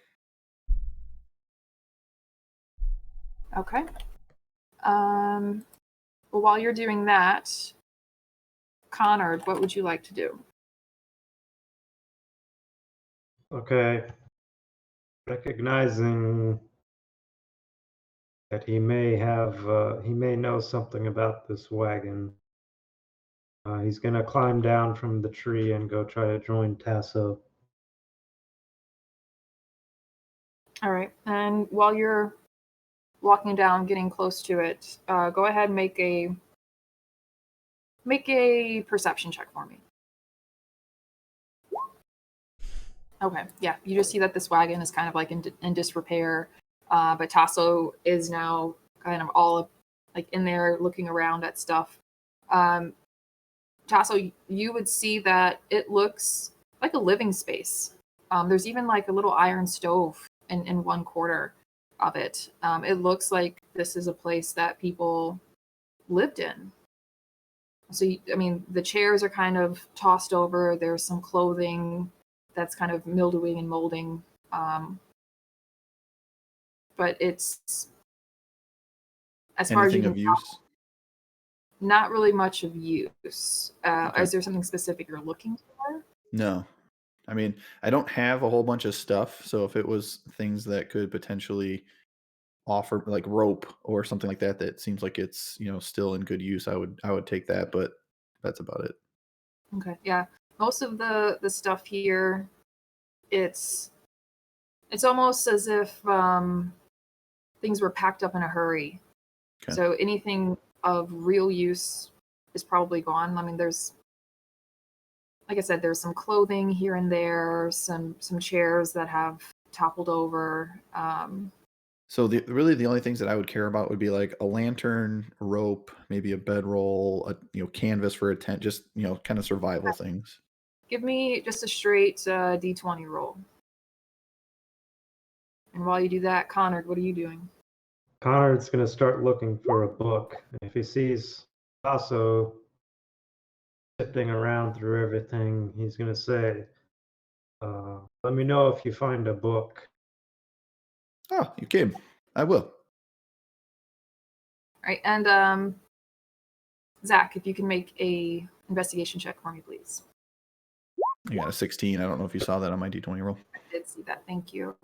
Okay. Well, while you're doing that, Connor, what would you like to do? Okay. Recognizing that he may know something about this wagon, he's going to climb down from the tree and go try to join Tasso. All right. And while you're walking down, getting close to it, go ahead and make a perception check for me. Okay, yeah, you just see that this wagon is kind of like in disrepair, but Tasso is now kind of all like in there looking around at stuff. Tasso, you would see that it looks like a living space. There's even like a little iron stove in one corner of it. It looks like this is a place that people lived in. So, I mean, the chairs are kind of tossed over. There's some clothing that's kind of mildewing and molding. But it's, as far as you Anything can of tell, use? not really much of use. Okay. Is there something specific you're looking for? No. I mean, I don't have a whole bunch of stuff, so if it was things that could potentially offer like rope or something like that that seems like it's, still in good use, I would take that, but that's about it. Okay, yeah. Most of the stuff here, it's almost as if things were packed up in a hurry. Okay. So anything of real use is probably gone. I mean, there's, like I said, there's some clothing here and there, some chairs that have toppled over. So really the only things that I would care about would be like a lantern, a rope, maybe a bedroll, canvas for a tent, just kind of survival things. Give me just a straight D20 roll. And while you do that, Connor, what are you doing? Conrad's going to start looking for a book. If he sees Tasso sifting around through everything, he's going to say, let me know if you find a book. Oh, you came. I will. All right, and Zach, if you can make a investigation check for me, please. I got a 16. I don't know if you saw that on my D20 roll. I did see that. Thank you.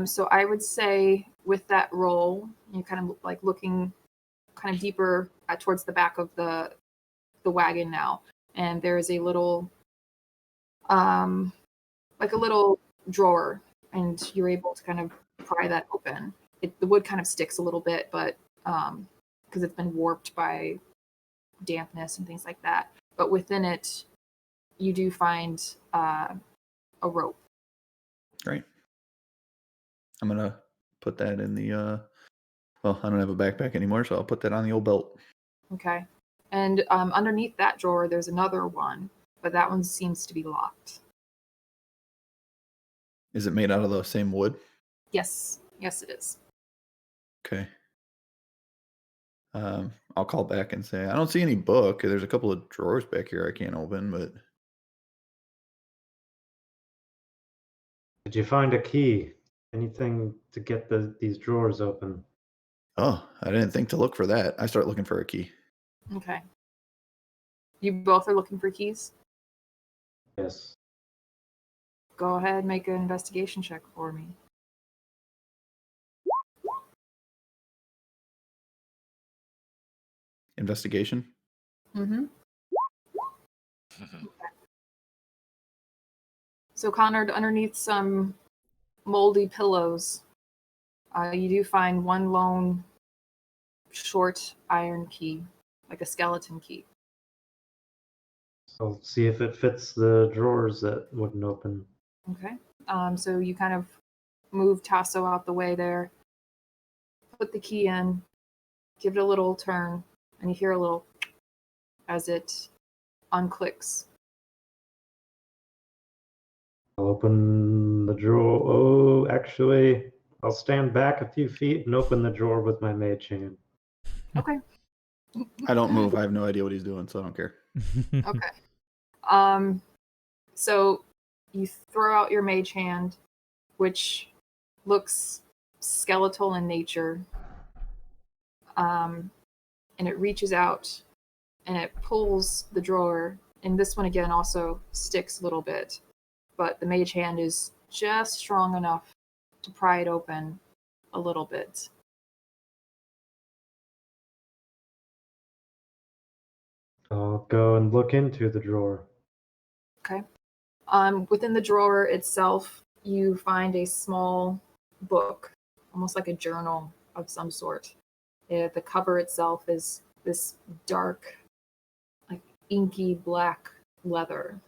So I would say with that roll, you're kind of like looking kind of deeper towards the back of the wagon now, and there is a little like a little drawer, and you're able to kind of pry that open. The wood kind of sticks a little bit, but because it's been warped by dampness and things like that. But within it, you do find a rope. Great. I'm gonna put that in the. Well, I don't have a backpack anymore, so I'll put that on the old belt. Okay. And underneath that drawer, there's another one, but that one seems to be locked. Is it made out of the same wood? Yes. Yes, it is. Okay. I'll call back and say, I don't see any book. There's a couple of drawers back here I can't open, but Did you find a key? Anything to get these drawers open? oh, I didn't think to look for that. I start looking for a key. Okay. You both are looking for keys? Yes. Go ahead, make an investigation check for me. Investigation? Mm-hmm. So, Connor, underneath some moldy pillows, you do find one lone short iron key, like a skeleton key. So see if it fits the drawers that wouldn't open. Okay. So you kind of move Tasso out the way there, put the key in, give it a little turn, and you hear a little as it unclicks. I'll open the drawer. Oh, actually, I'll stand back a few feet and open the drawer with my mage hand. Okay. I don't move. I have no idea what he's doing, so I don't care. Okay. So you throw out your mage hand, which looks skeletal in nature. And it reaches out and it pulls the drawer. And this one again also sticks a little bit, but the mage hand is just strong enough to pry it open a little bit. I'll go and look into the drawer. Okay. Within the drawer itself, you find a small book, almost like a journal of some sort. The cover itself is this dark, like inky black leather.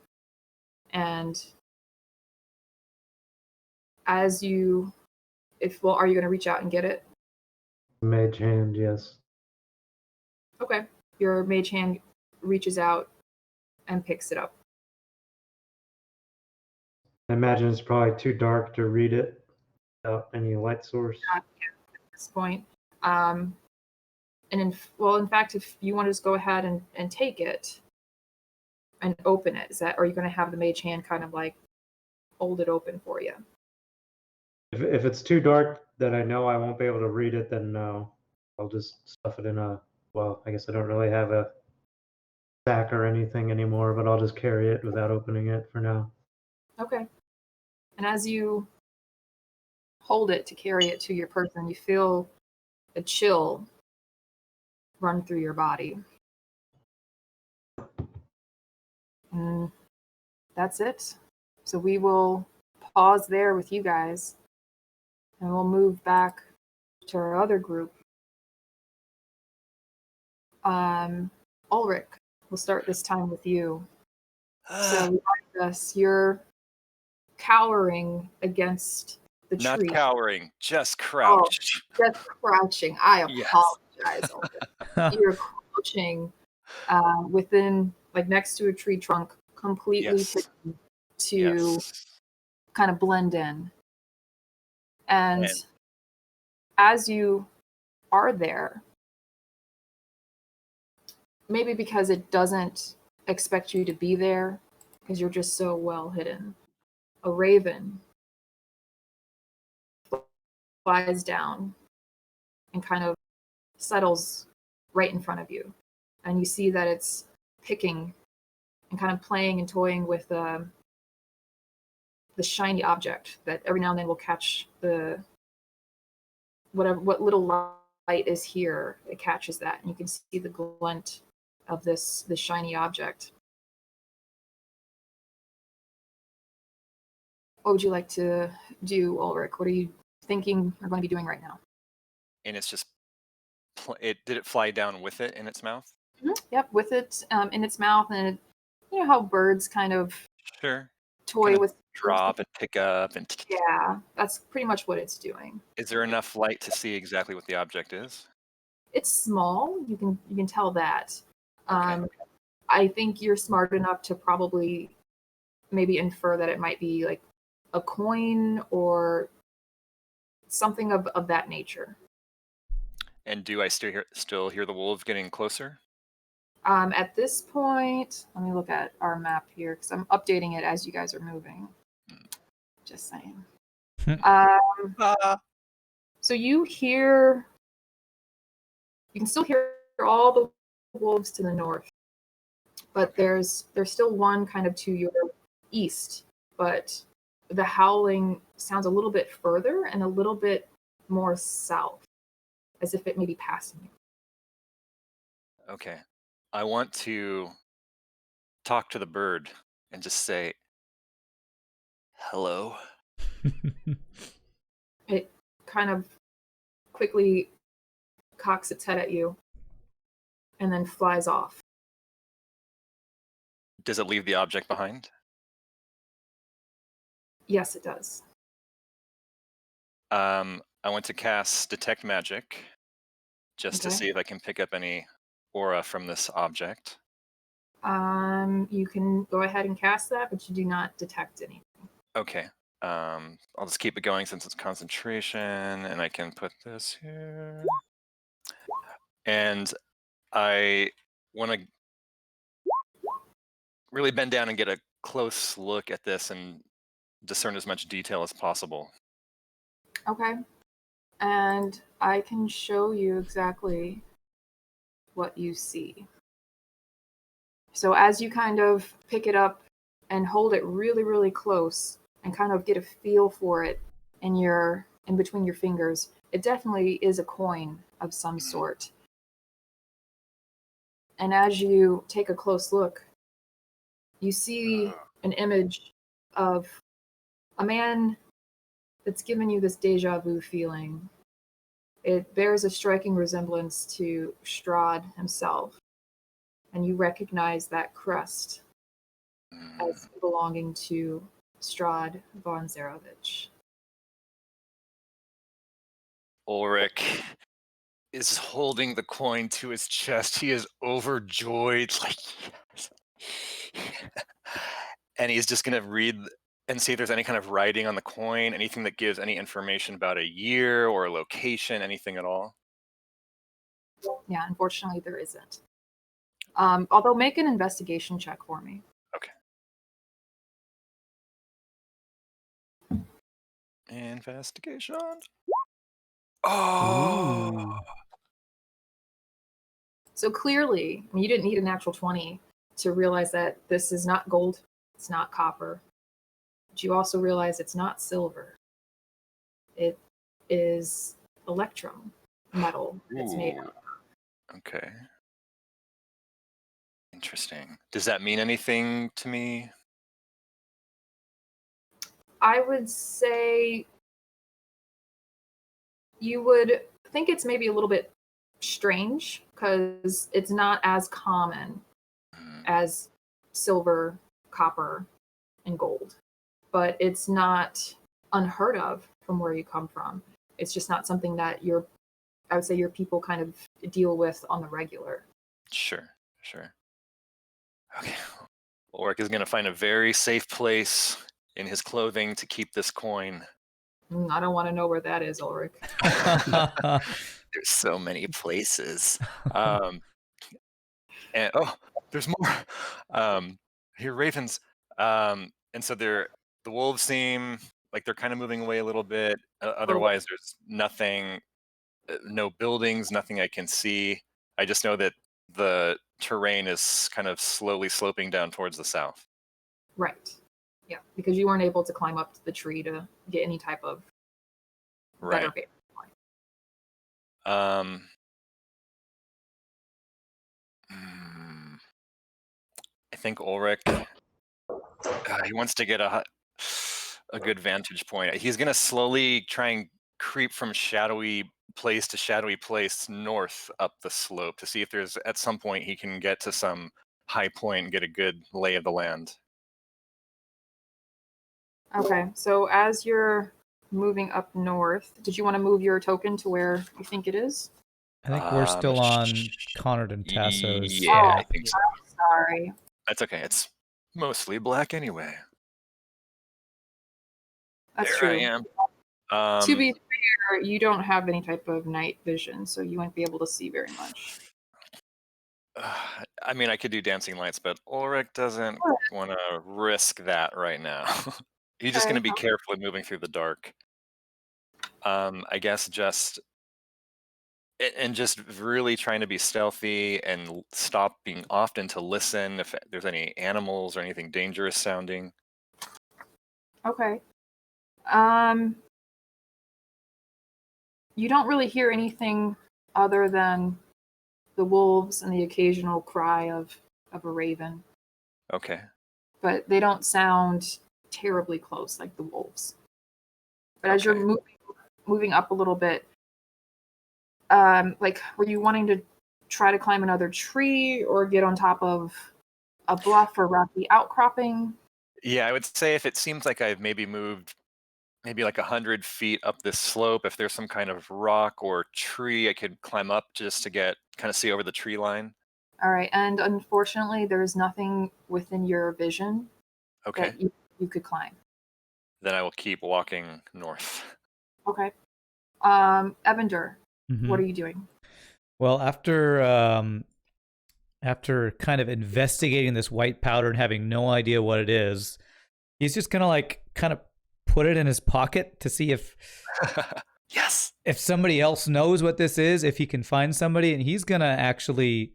And as you, are you going to reach out and get it? Mage hand, yes. Okay. Your mage hand reaches out and picks it up. I imagine it's probably too dark to read it without any light source. Not yet at this point. And in fact, if you want to just go ahead and take it and open it, or are you going to have the mage hand kind of like hold it open for you? If it's too dark that I know I won't be able to read it, then no. I'll just stuff it in I guess I don't really have a sack or anything anymore, but I'll just carry it without opening it for now. Okay. And as you hold it to carry it to your person, you feel a chill run through your body. And that's it. So we will pause there with you guys, and we'll move back to our other group. Ulrich, we'll start this time with you. So remind us, you're cowering against the Not tree. cowering, just crouched. Just crouching. I Yes. apologize. You're crouching within, like next to a tree trunk, completely Yes. hidden to kind of blend in. And as you are there, maybe because it doesn't expect you to be there, because you're just so well hidden, a raven flies down and kind of settles right in front of you. And you see that it's picking and kind of playing and toying with the shiny object that every now and then will catch what little light is here, it catches that, and you can see the glint of this shiny object. What would you like to do, Ulrich? What are you thinking you're going to be doing right now? And it's just, did it fly down with it in its mouth? Yep, with it in its mouth, and you know how birds kind of Sure. toy Kinda with. drop and pick up and. Yeah, that's pretty much what it's doing. Is there enough light to see exactly what the object is? It's small. You can tell that. Okay. I think you're smart enough to probably maybe infer that it might be like a coin or something of that nature. And do I still hear the wolves getting closer? At this point, let me look at our map here because I'm updating it as you guys are moving. Just saying. So you can still hear all the wolves to the north, but there's still one kind of to your east, but the howling sounds a little bit further and a little bit more south, as if it may be passing you. Okay. I want to talk to the bird and just say, hello. It kind of quickly cocks its head at you and then flies off. Does it leave the object behind? Yes, it does. I want to cast Detect Magic just to Okay. see if I can pick up any aura from this object. You can go ahead and cast that, but you do not detect anything. Okay. I'll just keep it going since it's concentration, and I can put this here. And I want to really bend down and get a close look at this and discern as much detail as possible. Okay. And I can show you exactly what you see. So as you kind of pick it up and hold it really, really close and kind of get a feel for it in between your fingers, it definitely is a coin of some sort. And as you take a close look, you see an image of a man that's given you this deja vu feeling. It bears a striking resemblance to Strahd himself, and you recognize that crest as belonging to Strahd von Zarovich. Ulrich is holding the coin to his chest. He is overjoyed, like, yes. And he's just going to read and see if there's any kind of writing on the coin, anything that gives any information about a year or a location, anything at all. Yeah, unfortunately, there isn't. Although, make an investigation check for me. Okay. Investigation. Oh. So clearly, you didn't need a natural 20 to realize that this is not gold, it's not copper. But you also realize it's not silver. It is electrum metal it's made of. Okay. Interesting. Does that mean anything to me? I would say you would think it's maybe a little bit strange because it's not as common as silver, copper, and gold. But it's not unheard of from where you come from. It's just not something that I would say your people kind of deal with on the regular. Sure. Okay. Ulrich is going to find a very safe place in his clothing to keep this coin. I don't want to know where that is, Ulrich. There's so many places. And there's more. Here, ravens. And so the wolves seem like they're kind of moving away a little bit. Otherwise, there's nothing, no buildings, nothing I can see. I just know that the terrain is kind of slowly sloping down towards the south. Right. Yeah, because you weren't able to climb up to the tree to get any type of better Right. view. Um, mm, I think Ulrich, he wants to get a good vantage point. He's going to slowly try and creep from shadowy place to shadowy place north up the slope to see if there's at some point he can get to some high point and get a good lay of the land. Okay, so as you're moving up north, did you want to move your token to where you think it is? I think we're still on Conrad and Tasso's. Yeah, Oh. I think so. Sorry. That's okay. It's mostly black anyway. That's There true. I am. To be fair, you don't have any type of night vision, so you won't be able to see very much. I mean, I could do dancing lights, but Ulrich doesn't want to risk that right now. He's just going to be carefully moving through the dark. I guess just really trying to be stealthy and stopping often to listen if there's any animals or anything dangerous sounding. Okay. You don't really hear anything other than the wolves and the occasional cry of a raven, Okay. but they don't sound terribly close like the wolves. But as you're moving up a little bit, like, were you wanting to try to climb another tree or get on top of a bluff or rocky outcropping? Yeah, I would say if it seems like I've maybe moved maybe like 100 feet up this slope, if there's some kind of rock or tree I could climb up just to kind of see over the tree line. All right, and unfortunately, there's nothing within your vision Okay. that you could climb. Then I will keep walking north. Okay. Evander, what are you doing? Well, after kind of investigating this white powder and having no idea what it is, he's just gonna kind of put it in his pocket to see if Yes, if somebody else knows what this is, if he can find somebody, and he's gonna actually.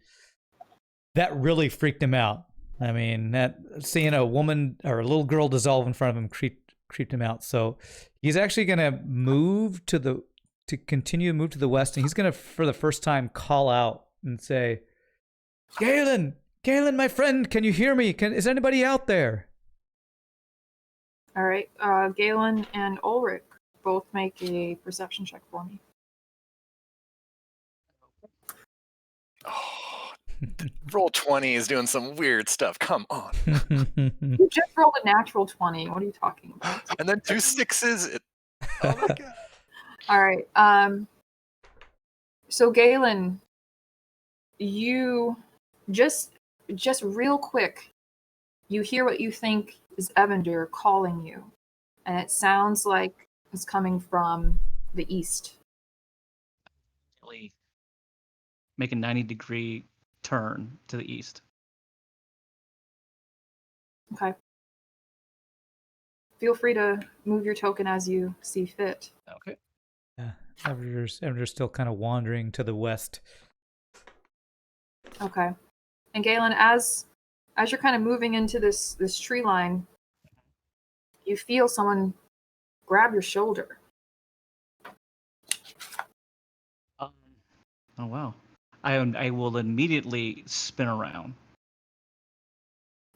That really freaked him out. I mean, that seeing a woman or a little girl dissolve in front of him creeped him out. So he's actually gonna continue to move to the west, and he's gonna, for the first time, call out and say, Galen, my friend, can you hear me? Is anybody out there? All right, Galen and Ulrich both make a perception check for me. Oh, roll 20 is doing some weird stuff. Come on. You just rolled a natural 20. What are you talking about? And then 2 6s. Oh my god. All right. So Galen, you just real quick, you hear what you think is Evander calling you, and it sounds like it's coming from the east. Make a 90-degree turn to the east. Okay. Feel free to move your token as you see fit. Okay. Yeah, Evander's still kind of wandering to the west. Okay. And Galen, as you're kind of moving into this tree line, you feel someone grab your shoulder. Oh wow. I will immediately spin around.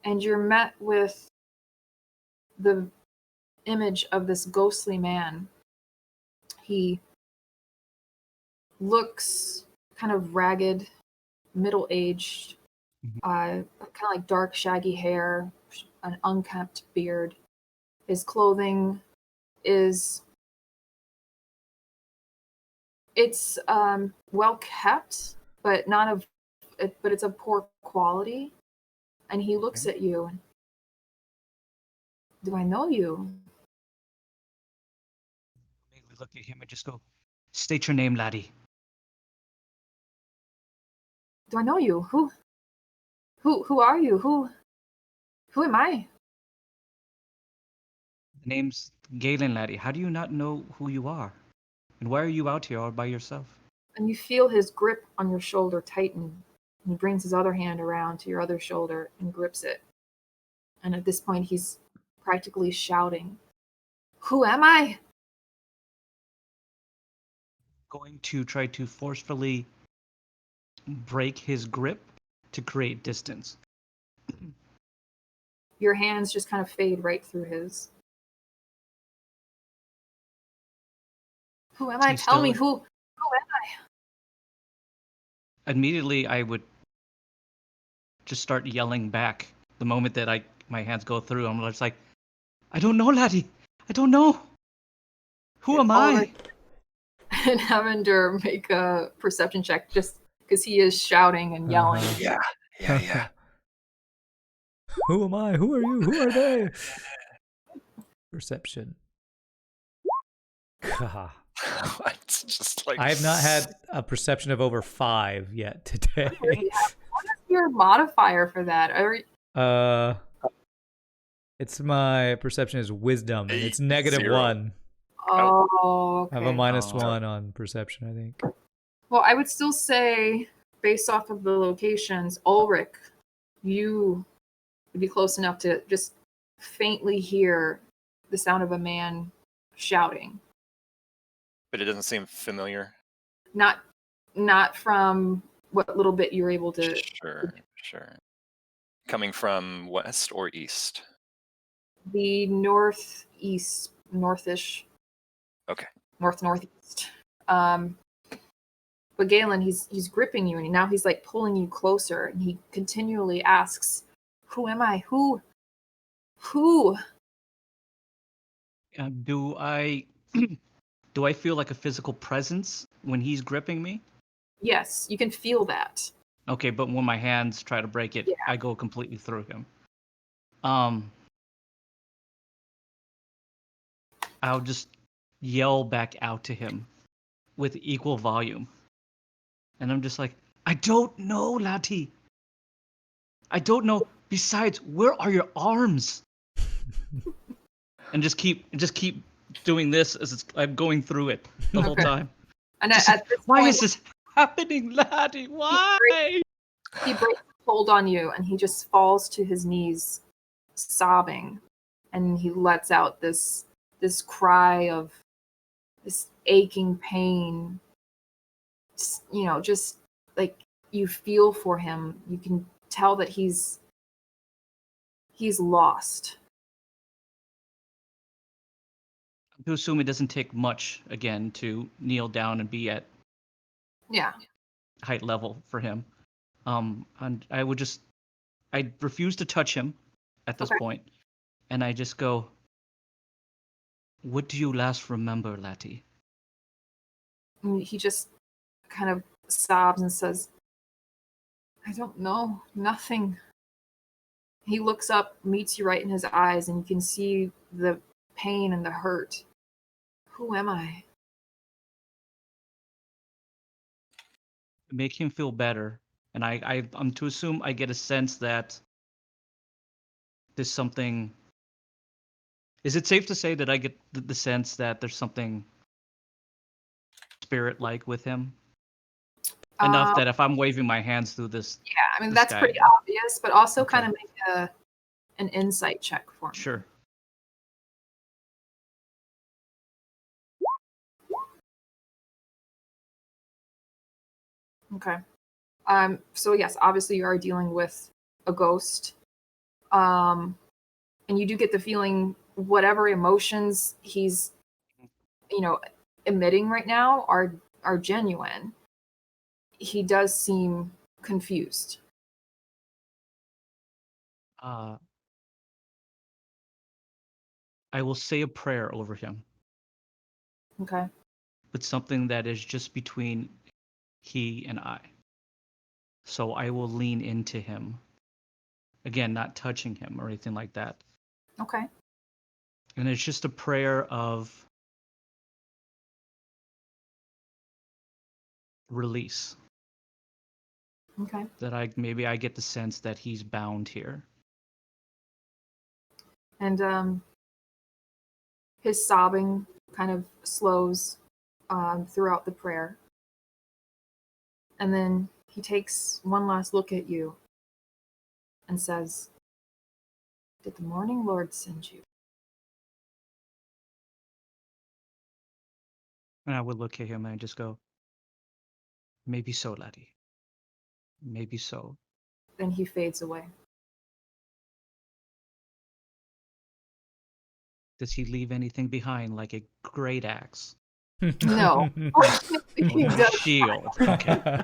And you're met with the image of this ghostly man. He looks kind of ragged, middle-aged, kind of like dark, shaggy hair, an unkempt beard. His clothing is well kept, but it's of poor quality. And he looks at you and, do I know you? We look at him and just go, state your name, laddie. Do I know you? Who are you? Who am I? The name's Galen, laddie. How do you not know who you are? And why are you out here all by yourself? And you feel his grip on your shoulder tighten. And he brings his other hand around to your other shoulder and grips it. And at this point, he's practically shouting, "Who am I?" going to try to forcefully break his grip to create distance. Your hands just kind of fade right through his. Who am I? He's Tell me still- who am I? Immediately, I would just start yelling back the moment that my hands go through. I'm just like, I don't know, laddie. I don't know. Who am All I? right. And Evander, make a perception check, just because he is shouting and yelling. Uh-huh. Yeah. Who am I? Who are you? Who are they? Perception. Gah. It's just like I have not had a perception of over 5 yet today. What is your modifier for that? It's my perception is wisdom, and it's negative 0. 1. Oh, I have a okay. minus Oh. 1 on perception, I think. Well, I would still say, based off of the locations, Ulrich, you would be close enough to just faintly hear the sound of a man shouting. But it doesn't seem familiar. Not from what little bit you're able to. Sure. Coming from west or east? The northeast, northish. Okay. Northeast. But Galen, he's gripping you, and now he's like pulling you closer, and he continually asks, "Who am I? Who?" Do I do I feel like a physical presence when he's gripping me? Yes, you can feel that. Okay, but when my hands try to break it, Yeah. I go completely through him. I'll just yell back out to him with equal volume. And I'm just like, I don't know, laddie. I don't know. Besides, where are your arms? and just keep doing this as I'm going through it the whole Okay. time. And Just at this why point, is this happening, laddie? Why? he breaks hold on you, and he just falls to his knees, sobbing, and he lets out this cry of this aching pain. Just like you feel for him. You can tell that he's lost. To assume it doesn't take much again to kneel down and be at Yeah. height level for him. And I refuse to touch him at this Okay. point, and I just go, "What do you last remember, laddie?" And he just kind of sobs and says, "I don't know, nothing." He looks up, meets you right in his eyes, and you can see the pain and the hurt. Who am I? Make him feel better, and I'm to assume I get a sense that there's something. Is it safe to say that I get the sense that there's something spirit-like with him? Enough that if I'm waving my hands through this, Yeah, I mean, this that's guy- pretty obvious, but also Okay. kind of make an insight check for me. Sure. Okay. So yes, obviously you are dealing with a ghost. And you do get the feeling whatever emotions he's emitting right now are genuine. He does seem confused. I will say a prayer over him, Okay. but something that is just between he and I. So I will lean into him. Again, not touching him or anything like that. Okay. And it's just a prayer of release. Okay. That I get the sense that he's bound here. And his sobbing kind of slows throughout the prayer. And then he takes one last look at you and says, "Did the morning Lord send you?" And I would look at him and I just go, Maybe so, laddie. Maybe so. Then he fades away. Does he leave anything behind, like a great axe? No. He Or a does. shield? Okay.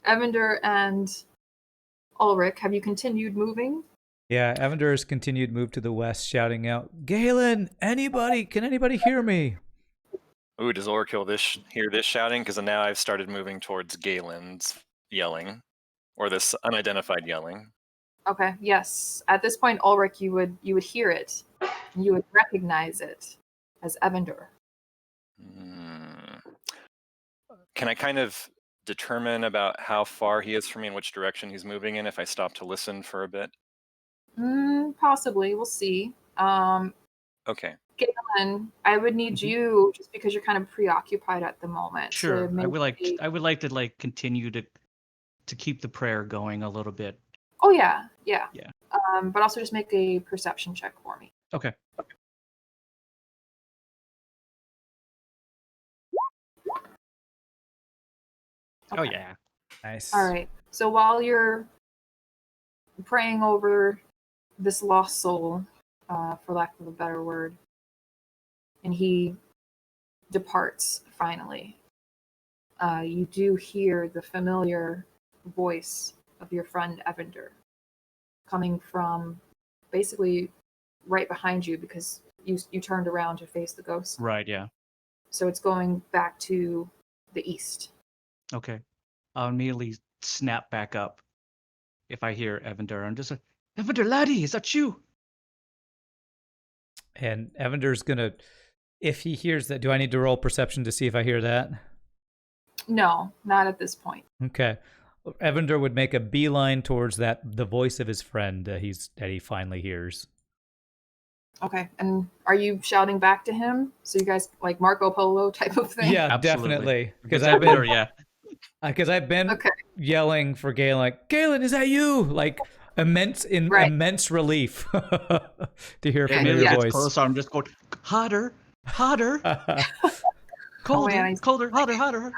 Evander and Ulrich, have you continued moving? Yeah, Evander has continued move to the west, shouting out, Galen, can anybody hear me? Ooh, does Ulrich hear this shouting? Because now I've started moving towards Galen's yelling, or this unidentified yelling. Okay, yes. At this point, Ulrich, you would hear it. And you would recognize it as Evander. Can I kind of determine about how far he is from me and which direction he's moving in if I stop to listen for a bit? Possibly. We'll see. Okay. Galen, I would need you, just because you're kind of preoccupied at the moment. Sure. To I would like. maybe- I would like to continue to keep the prayer going a little bit. Oh yeah, yeah. Yeah. But also just make a perception check for me. Okay. Oh Okay. yeah. Nice. All right. So while you're praying over this lost soul, for lack of a better word, and he departs finally, you do hear the familiar voice of your friend Evander coming from basically right behind you, because you turned around to face the ghost. Right. Yeah. So it's going back to the east. Okay. I'll immediately snap back up if I hear Evander. I'm just like, Evander, laddie, is that you? And Evander's gonna, if he hears that, do I need to roll perception to see if I hear that? No, not at this point. Okay. Evander would make a beeline towards the voice of his friend that he finally hears. Okay. And are you shouting back to him? So you guys like Marco Polo type of thing? Yeah, Absolutely. definitely. Because Evander, yeah. Because I've been Okay. yelling for Galen, like, Galen, is that you? Like immense relief to hear a Yeah, familiar yeah. voice. Closer, I'm just going hotter, hotter, colder, man, he's- colder, hotter.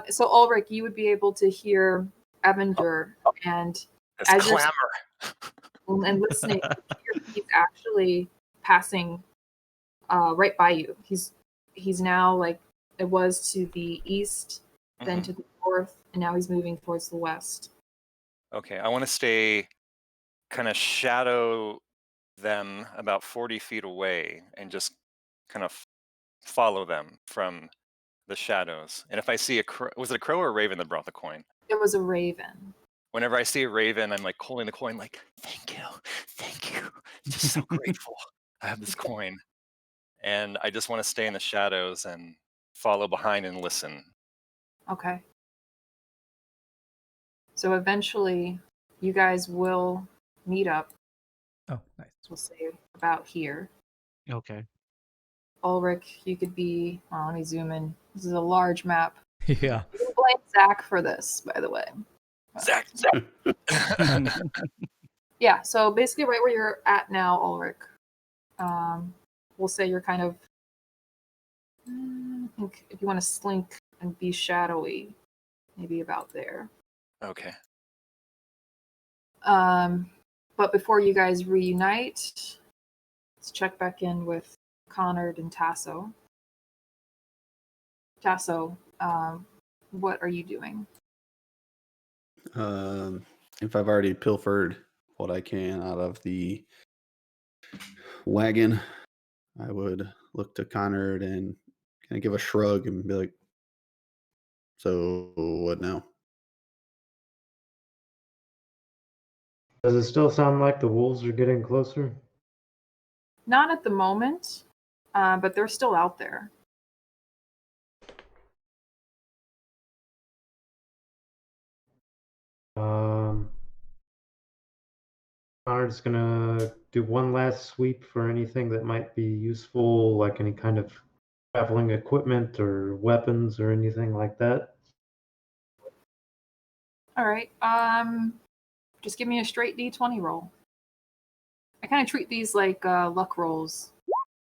So Ulrich, you would be able to hear Evander, and This as you're clamor. and listening, he's actually passing right by you. He's now like it was to the east, then to the north, and now he's moving towards the west. Okay, I want to stay kind of shadow them about 40 feet away and just kind of follow them from the shadows. And if I see a crow, was it a crow or a raven that brought the coin? It was a raven. Whenever I see a raven, I'm like holding the coin like, thank you. Just so grateful I have this coin. And I just want to stay in the shadows and follow behind and listen. Okay. So eventually, you guys will meet up. Oh, nice. We'll say about here. Okay. Ulrich, you could be. Oh, let me zoom in. This is a large map. Yeah. You can blame Zach for this, by the way. Zach. Yeah, so basically right where you're at now, Ulrich. We'll say you're kind of, I think if you want to slink and be shadowy, maybe about there. Okay. But before you guys reunite, let's check back in with Connard and Tasso. Tasso, what are you doing? If I've already pilfered what I can out of the wagon, I would look to Connard and kind of give a shrug and be like, so what now? Does it still sound like the wolves are getting closer? Not at the moment, but they're still out there. Conrad's gonna do one last sweep for anything that might be useful, like any kind of traveling equipment or weapons or anything like that. All right. Just give me a straight D20 roll. I kind of treat these like luck rolls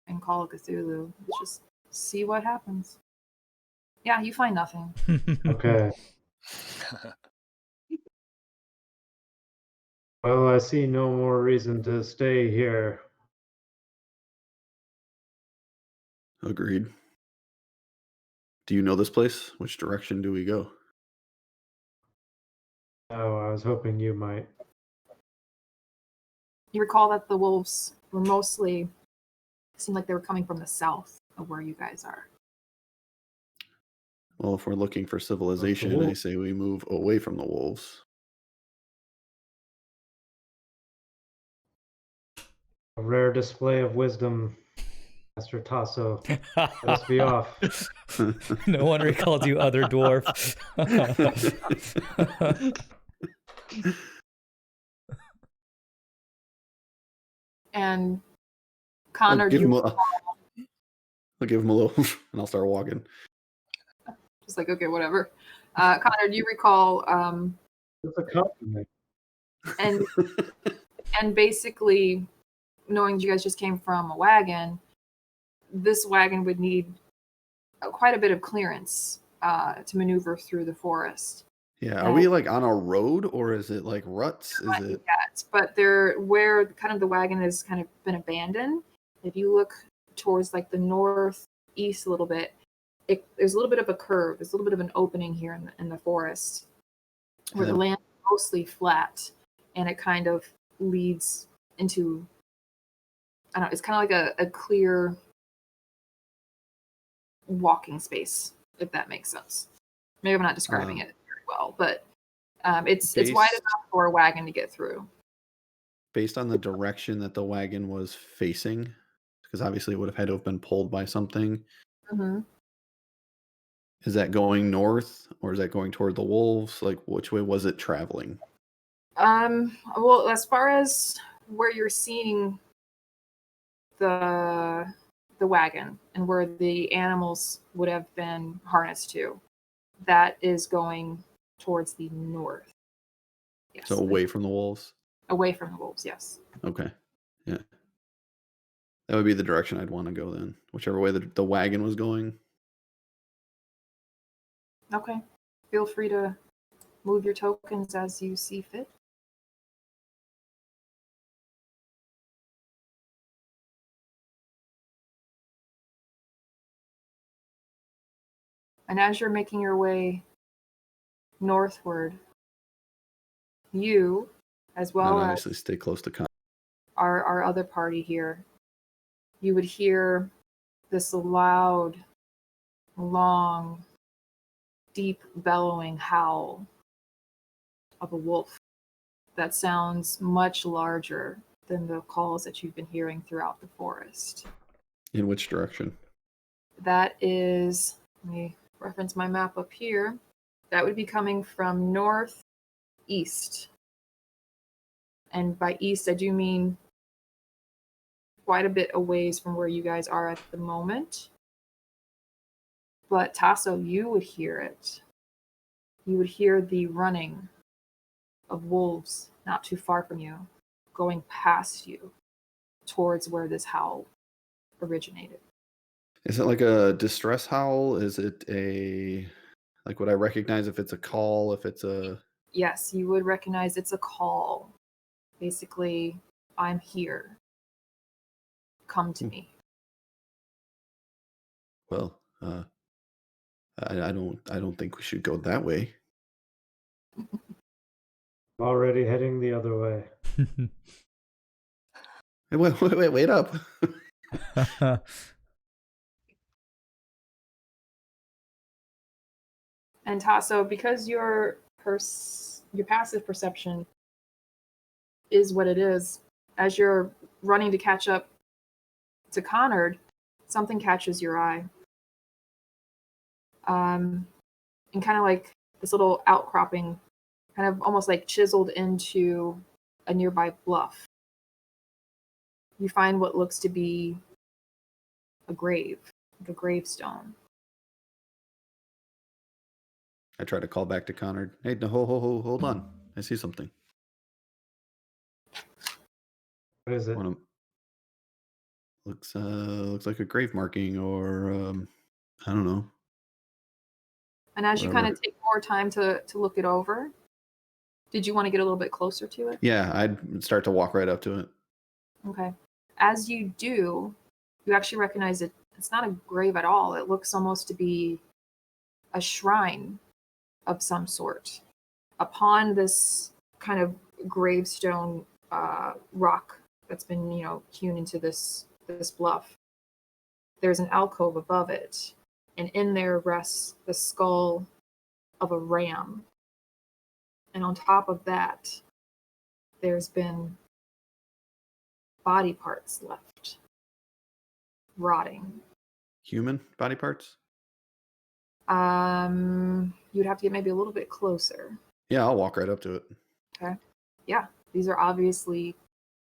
in Call of Cthulhu. Let's just see what happens. Yeah, you find nothing. Okay. Well, I see no more reason to stay here. Agreed. Do you know this place? Which direction do we go? Oh, I was hoping you might. You recall that the wolves were mostly seemed like they were coming from the south of where you guys are. Well, if we're looking for civilization, I wolves. say we move away from the wolves. A rare display of wisdom, Master Tasso. Let us be off. No wonder he called you other dwarf. And Connor, I'll give him a little, and I'll start walking. just like, okay, whatever. Connor, do you recall It's a compliment. and basically knowing you guys just came from a wagon, this wagon would need quite a bit of clearance to maneuver through the forest. Yeah, are we like on a road or is it like ruts? Is it? Yet, but there, where kind of the wagon has kind of been abandoned. If you look towards like the northeast a little bit, there's a little bit of a curve. There's a little bit of an opening here in the forest where the land is mostly flat, and it kind of leads into, I don't know, it's kind of like a clear walking space, if that makes sense. Maybe I'm not describing it very well, but it's wide enough for a wagon to get through. Based on the direction that the wagon was facing, because obviously it would have had to have been pulled by something. Mm-hmm. Is that going north or is that going toward the wolves? Like, which way was it traveling? Well, as far as where you're seeing the wagon and where the animals would have been harnessed to, that is going towards the north. Yes. So away from the wolves? Away from the wolves, yes. Okay. Yeah. That would be the direction I'd want to go then. Whichever way the wagon was going. Okay. Feel free to move your tokens as you see fit. And as you're making your way northward, you, as well Not as obviously stay close to our other party here, you would hear this loud, long, deep bellowing howl of a wolf that sounds much larger than the calls that you've been hearing throughout the forest. In which direction? That is, let me reference my map up here. That would be coming from northeast. And by east, I do mean quite a bit a ways from where you guys are at the moment. But Tasso, you would hear it. You would hear the running of wolves not too far from you, going past you towards where this howl originated. Is it like a distress howl? Is it like would I recognize if it's a call, if it's a... Yes, you would recognize it's a call. Basically, I'm here. Come to me. Well, I don't think we should go that way. Already heading the other way. Hey, wait up. And Tasso, because your passive perception is what it is, as you're running to catch up to Connor, something catches your eye. And kind of like this little outcropping, kind of almost like chiseled into a nearby bluff. You find what looks to be a grave, like a gravestone. I try to call back to Connor. Hey, no, hold on. I see something. What is it? Looks like a grave marking or I don't know. And as you kind Whatever. of take more time to look it over, did you want to get a little bit closer to it? Yeah, I'd start to walk right up to it. Okay. As you do, you actually recognize it. It's not a grave at all. It looks almost to be a shrine of some sort. Upon this kind of gravestone rock that's been, hewn into this bluff, there's an alcove above it, and in there rests the skull of a ram. And on top of that, there's been body parts left, rotting. Human body parts? You'd have to get maybe a little bit closer. Yeah, I'll walk right up to it. Okay. Yeah, these are obviously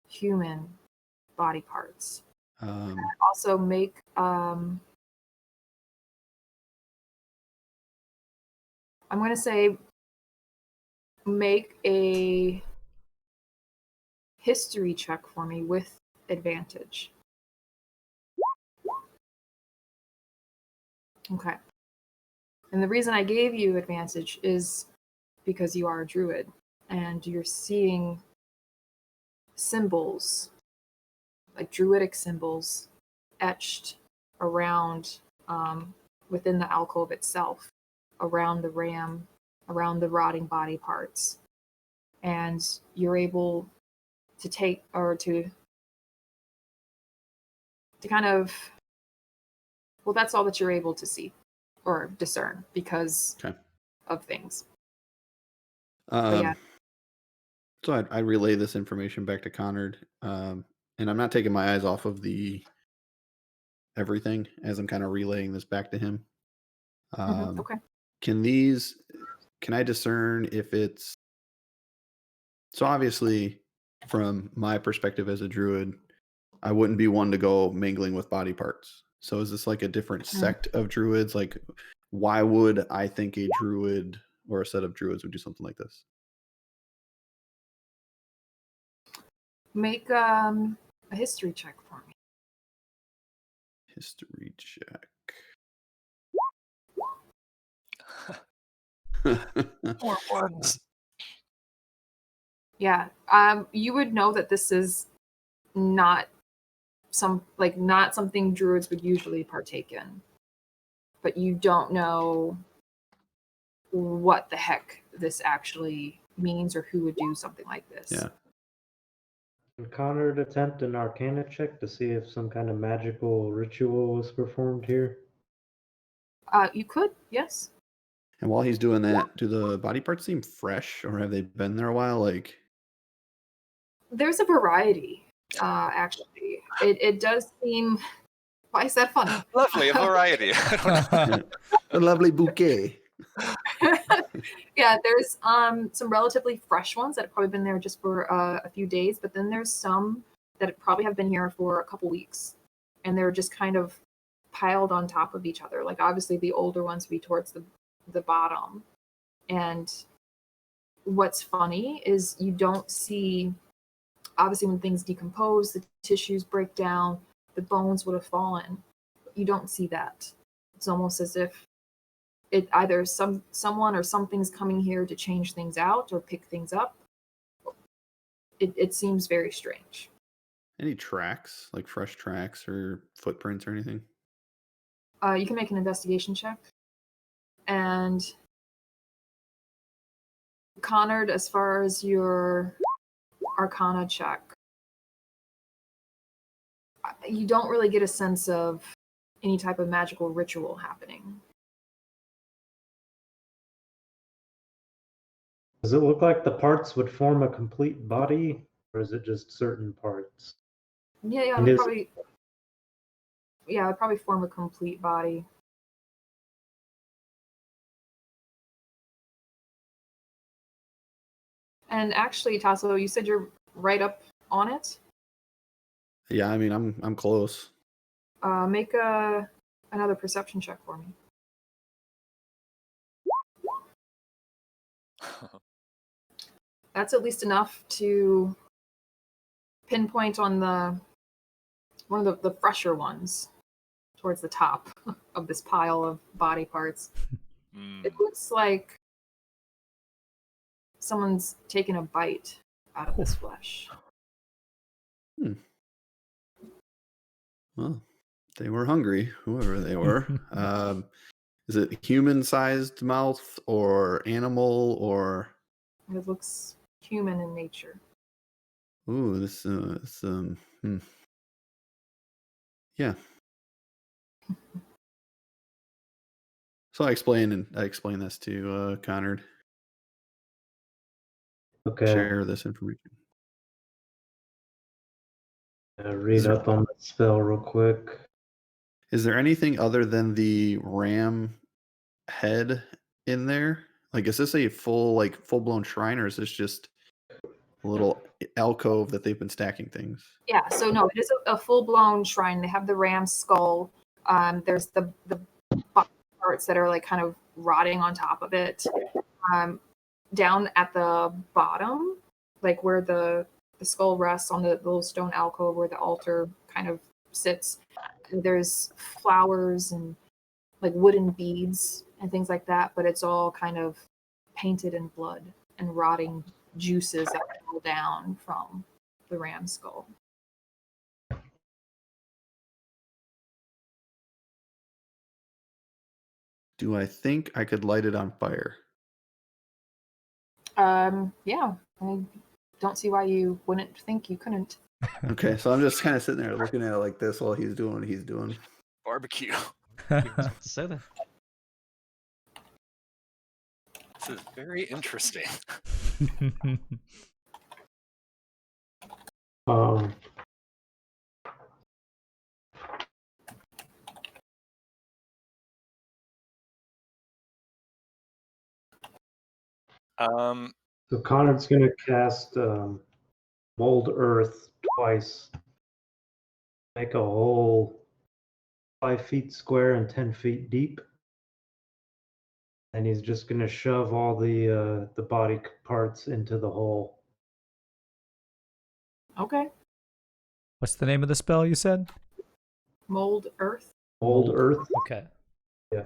human body parts. Also make I'm going to say make a history check for me with advantage. Okay. And the reason I gave you advantage is because you are a druid and you're seeing symbols, like druidic symbols, etched around within the alcove itself, around the ram, around the rotting body parts. And you're able to take or to kind of, well, that's all that you're able to see or discern because of things. But yeah. So I relay this information back to Connard, and I'm not taking my eyes off of the everything as I'm kind of relaying this back to him. Okay. Can I discern if it's, so obviously from my perspective as a druid, I wouldn't be one to go mingling with body parts. So is this like a different sect of druids? Like, why would I think a druid or a set of druids would do something like this? Make a history check for me. History check. More ones. Yeah. You would know that this is not something druids would usually partake in. But you don't know what the heck this actually means or who would do something like this. Yeah. Can Connor attempt an Arcana check to see if some kind of magical ritual was performed here? You could, yes. And while he's doing that, do the body parts seem fresh, or have they been there a while? Like, There's a variety, actually. It does seem. Why is that funny? Lovely, a variety. I don't know. a lovely bouquet. Yeah, there's some relatively fresh ones that have probably been there just for a few days, but then there's some that probably have been here for a couple weeks, and they're just kind of piled on top of each other. Like obviously the older ones would be towards the bottom, and what's funny is you don't see, obviously when things decompose, the tissues break down, the bones would have fallen. You don't see that. It's almost as if it either someone or something's coming here to change things out or pick things up. It seems very strange. Any tracks, like fresh tracks or footprints or anything? You can make an investigation check. And Connard, as far as your Arcana check, you don't really get a sense of any type of magical ritual happening. Does it look like the parts would form a complete body, or is it just certain parts? Yeah, And it'd probably form a complete body. And actually, Tasso, you said you're right up on it. Yeah, I mean, I'm close. Make another perception check for me. That's at least enough to pinpoint on one of the fresher ones towards the top of this pile of body parts. It looks like someone's taken a bite out of this flesh. Well, they were hungry, whoever they were. Is it human-sized mouth or animal or? It looks human in nature. Ooh, yeah. So I explain this to Connard. Okay. Share this information. Read up on the spell real quick. Is there anything other than the ram head in there? Like, is this a full-blown shrine, or is this just a little alcove that they've been stacking things? Yeah, so no, it is a full-blown shrine. They have the ram's skull. There's the parts that are like kind of rotting on top of it. Down at the bottom, like where the skull rests on the little stone alcove where the altar kind of sits, there's flowers and like wooden beads and things like that, but it's all kind of painted in blood and rotting juices that fall down from the ram skull. Do I think I could light it on fire? Yeah, I don't see why you wouldn't think you couldn't. Okay, so I'm just kind of sitting there looking at it like this while he's doing what he's doing. Barbecue. Say that. This is very interesting. So Connard's going to cast Mold Earth twice. Make a hole 5 feet square and 10 feet deep. And he's just going to shove all the body parts into the hole. Okay. What's the name of the spell you said? Mold Earth. Mold Earth. Okay. Yeah.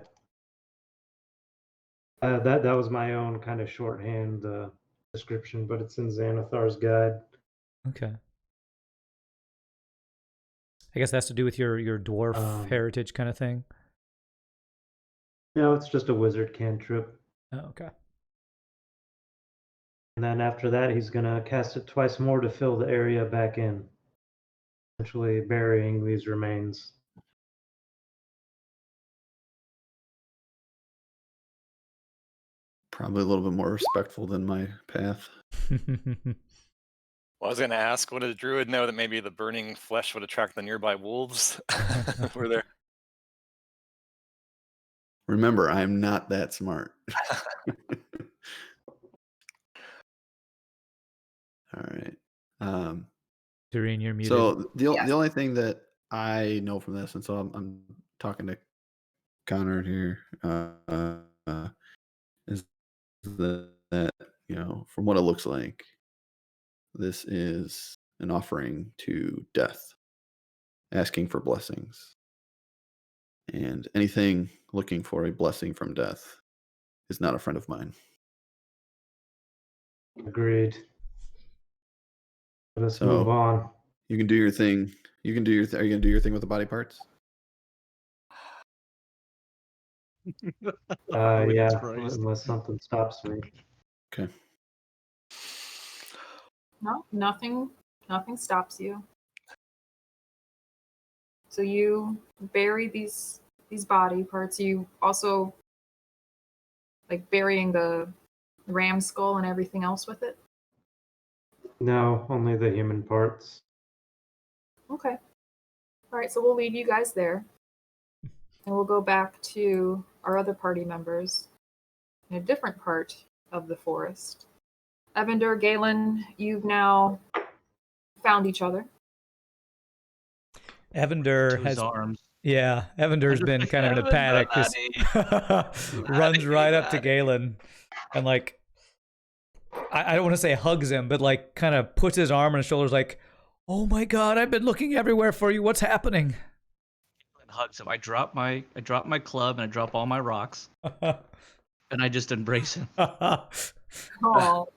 That was my own kind of shorthand description, but it's in Xanathar's guide. Okay. I guess that's to do with your dwarf heritage kind of thing. No, it's just a wizard cantrip. Oh, okay. And then after that, he's going to cast it twice more to fill the area back in, essentially burying these remains. Probably a little bit more respectful than my path. Well, I was going to ask, would a druid know that maybe the burning flesh would attract the nearby wolves? Were there? Remember, I'm not that smart. All right. Doreen, you're muted. So the only thing that I know from this, and so I'm talking to Connor here, is that from what it looks like, this is an offering to death, asking for blessings, and anything looking for a blessing from death is not a friend of mine. Agreed. Let's move on. You can do your thing. Are you gonna do your thing with the body parts? Yeah, unless something stops me. Okay. No, nothing stops you. So you bury these body parts. You also like burying the ram skull and everything else with it? No, only the human parts. Okay. All right, so we'll leave you guys there. And we'll go back to our other party members in a different part of the forest. Evander, Galen, you've now found each other. Evander has arms. Yeah, Evander's been kind of in a panic. Just runs right up to Galen and like I don't want to say hugs him, but like kind of puts his arm on his shoulders like, "Oh my god, I've been looking everywhere for you. What's happening?" And hugs him. I drop my club and I drop all my rocks. and I just embrace him. Oh,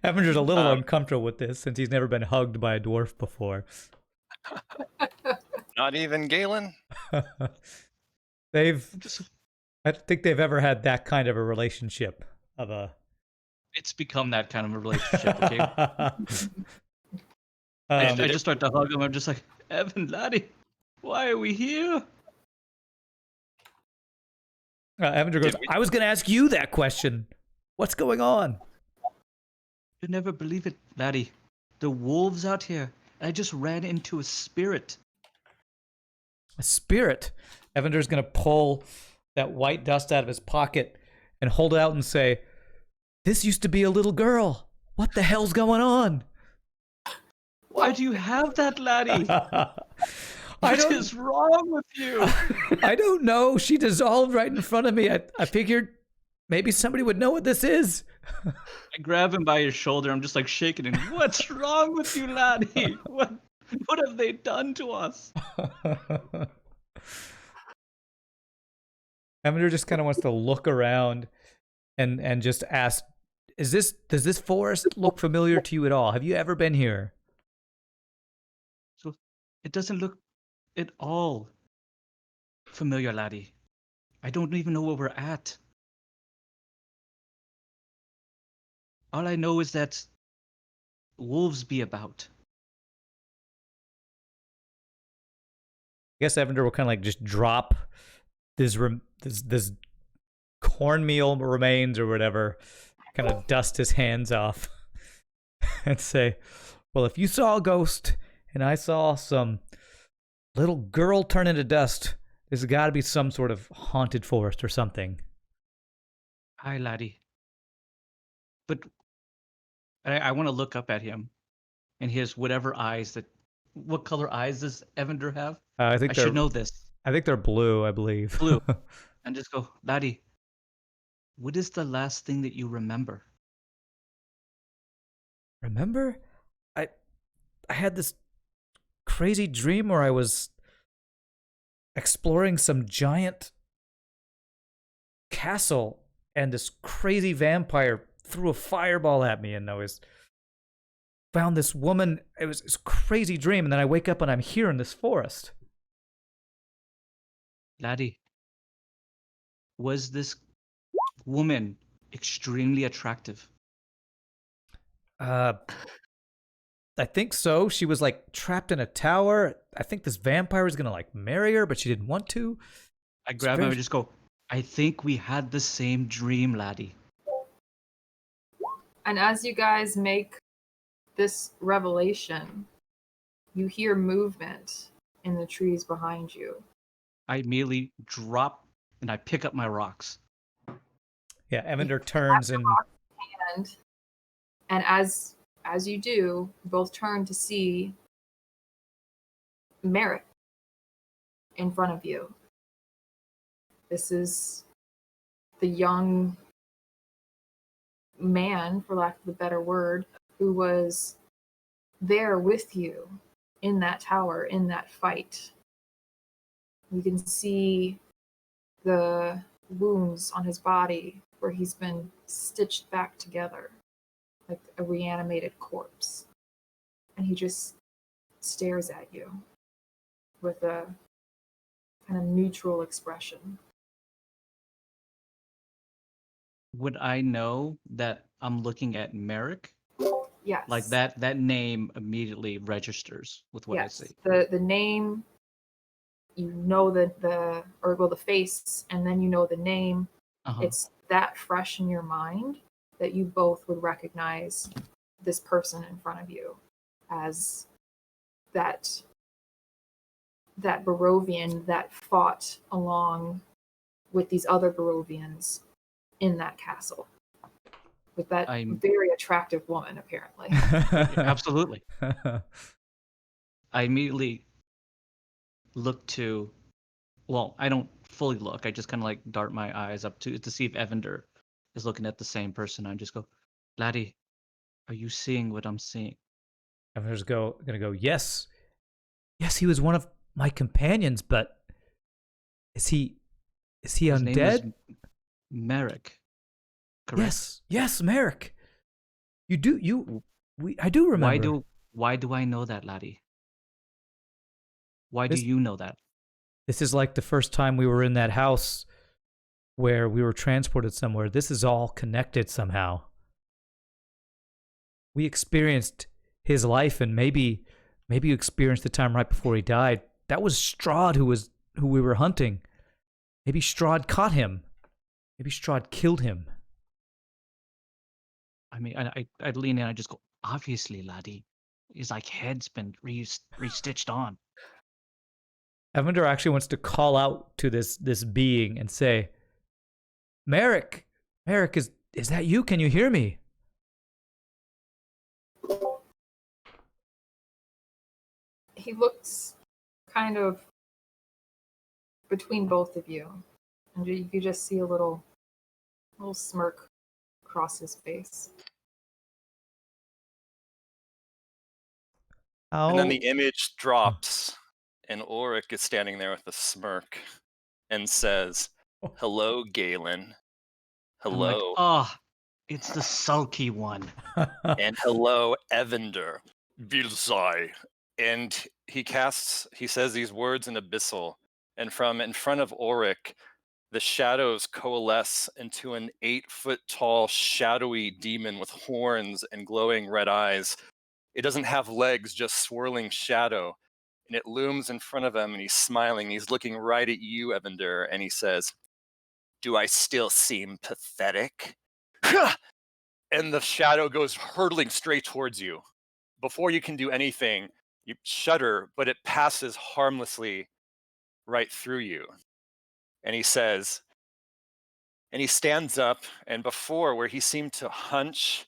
Evander's a little Um, uncomfortable with this since he's never been hugged by a dwarf before. Not even Galen. They've, I'm just, I don't think they've ever had that kind of a relationship of a. it's become that kind of a relationship. Okay, I Um, just start to hug him. I'm just like, Evan, laddie, why are we here? Evander goes, Did we- I was going to ask you that question. What's going on? You'd never believe it, laddie. The wolves out here. I just ran into a spirit. A spirit. Evander's going to pull that white dust out of his pocket and hold it out and say, this used to be a little girl. What the hell's going on? Why do you have that, laddie? I What is wrong with you? I don't know. She dissolved right in front of me. I figured maybe somebody would know what this is. I grab him by his shoulder. I'm just like shaking him. What's wrong with you, laddie? What have they done to us? Evander just kind of wants to look around and just ask, does this forest look familiar to you at all? Have you ever been here? So it doesn't look at all familiar, laddie. I don't even know where we're at. All I know is that wolves be about. I guess Evander will kind of like just drop this cornmeal remains or whatever, kind of dust his hands off and say, well, if you saw a ghost and I saw some little girl turn into dust, there's got to be some sort of haunted forest or something. Aye, laddie. But I want to look up at him and his whatever eyes that. What color eyes does Evander have? I I should know this. I think they're blue, I believe. Blue. And just go, laddie, what is the last thing that you remember? Remember? I had this crazy dream where I was exploring some giant castle and this crazy vampire threw a fireball at me and I was found this woman. It was this crazy dream, and then I wake up and I'm here in this forest. Laddie, was this woman extremely attractive? I think so. She was like trapped in a tower. I think this vampire was gonna like marry her, but she didn't want to. I grab him and just go, I think we had the same dream, laddie. and as you guys make this revelation, you hear movement in the trees behind you. I immediately drop and I pick up my rocks. Yeah, Evander turns and And as you do, you both turn to see Merrick in front of you. This is the young man, for lack of a better word, who was there with you in that tower, in that fight. You can see the wounds on his body where he's been stitched back together like a reanimated corpse. And he just stares at you with a kind of neutral expression. Would I know that I'm looking at Merrick? Yes. Like that name immediately registers with what yes. I see. The name, you know the face, and then you know the name. Uh-huh. It's that fresh in your mind that you both would recognize this person in front of you as that Barovian that fought along with these other Barovians in that castle with that very attractive woman, apparently. Absolutely. I immediately look to, well, I don't fully look. I just kind of like dart my eyes up to see if Evander is looking at the same person. I just go, laddie, are you seeing what I'm seeing? Evander's gonna go, yes, he was one of my companions, but is he His undead? name is Merrick, correct? Yes, Merrick. I do remember. Why do I know that, laddie? Why do This- you know that? This is like the first time we were in that house where we were transported somewhere. This is all connected somehow. We experienced his life, and maybe you experienced the time right before he died. That was Strahd who we were hunting. Maybe Strahd caught him. Maybe Strahd killed him. I mean, I'd lean in. I just go, obviously, laddie. His like head's been restitched on. Evander actually wants to call out to this being and say, Merrick, is that you? Can you hear me? He looks kind of between both of you, and you just see a little smirk across his face. And then Oh, the image drops, and Ulrich is standing there with a smirk and says, "Hello, Galen. I'm like, Hello, oh, it's the sulky one. and hello, Evander. Bilzai." And he says these words in Abyssal, and from in front of Ulrich, the shadows coalesce into an 8-foot tall, shadowy demon with horns and glowing red eyes. It doesn't have legs, just swirling shadow. And it looms in front of him, and he's smiling. He's looking right at you, Evander, and he says, "Do I still seem pathetic?" And the shadow goes hurtling straight towards you. Before you can do anything, you shudder, but it passes harmlessly right through you. And he says, and he stands up, and before, where he seemed to hunch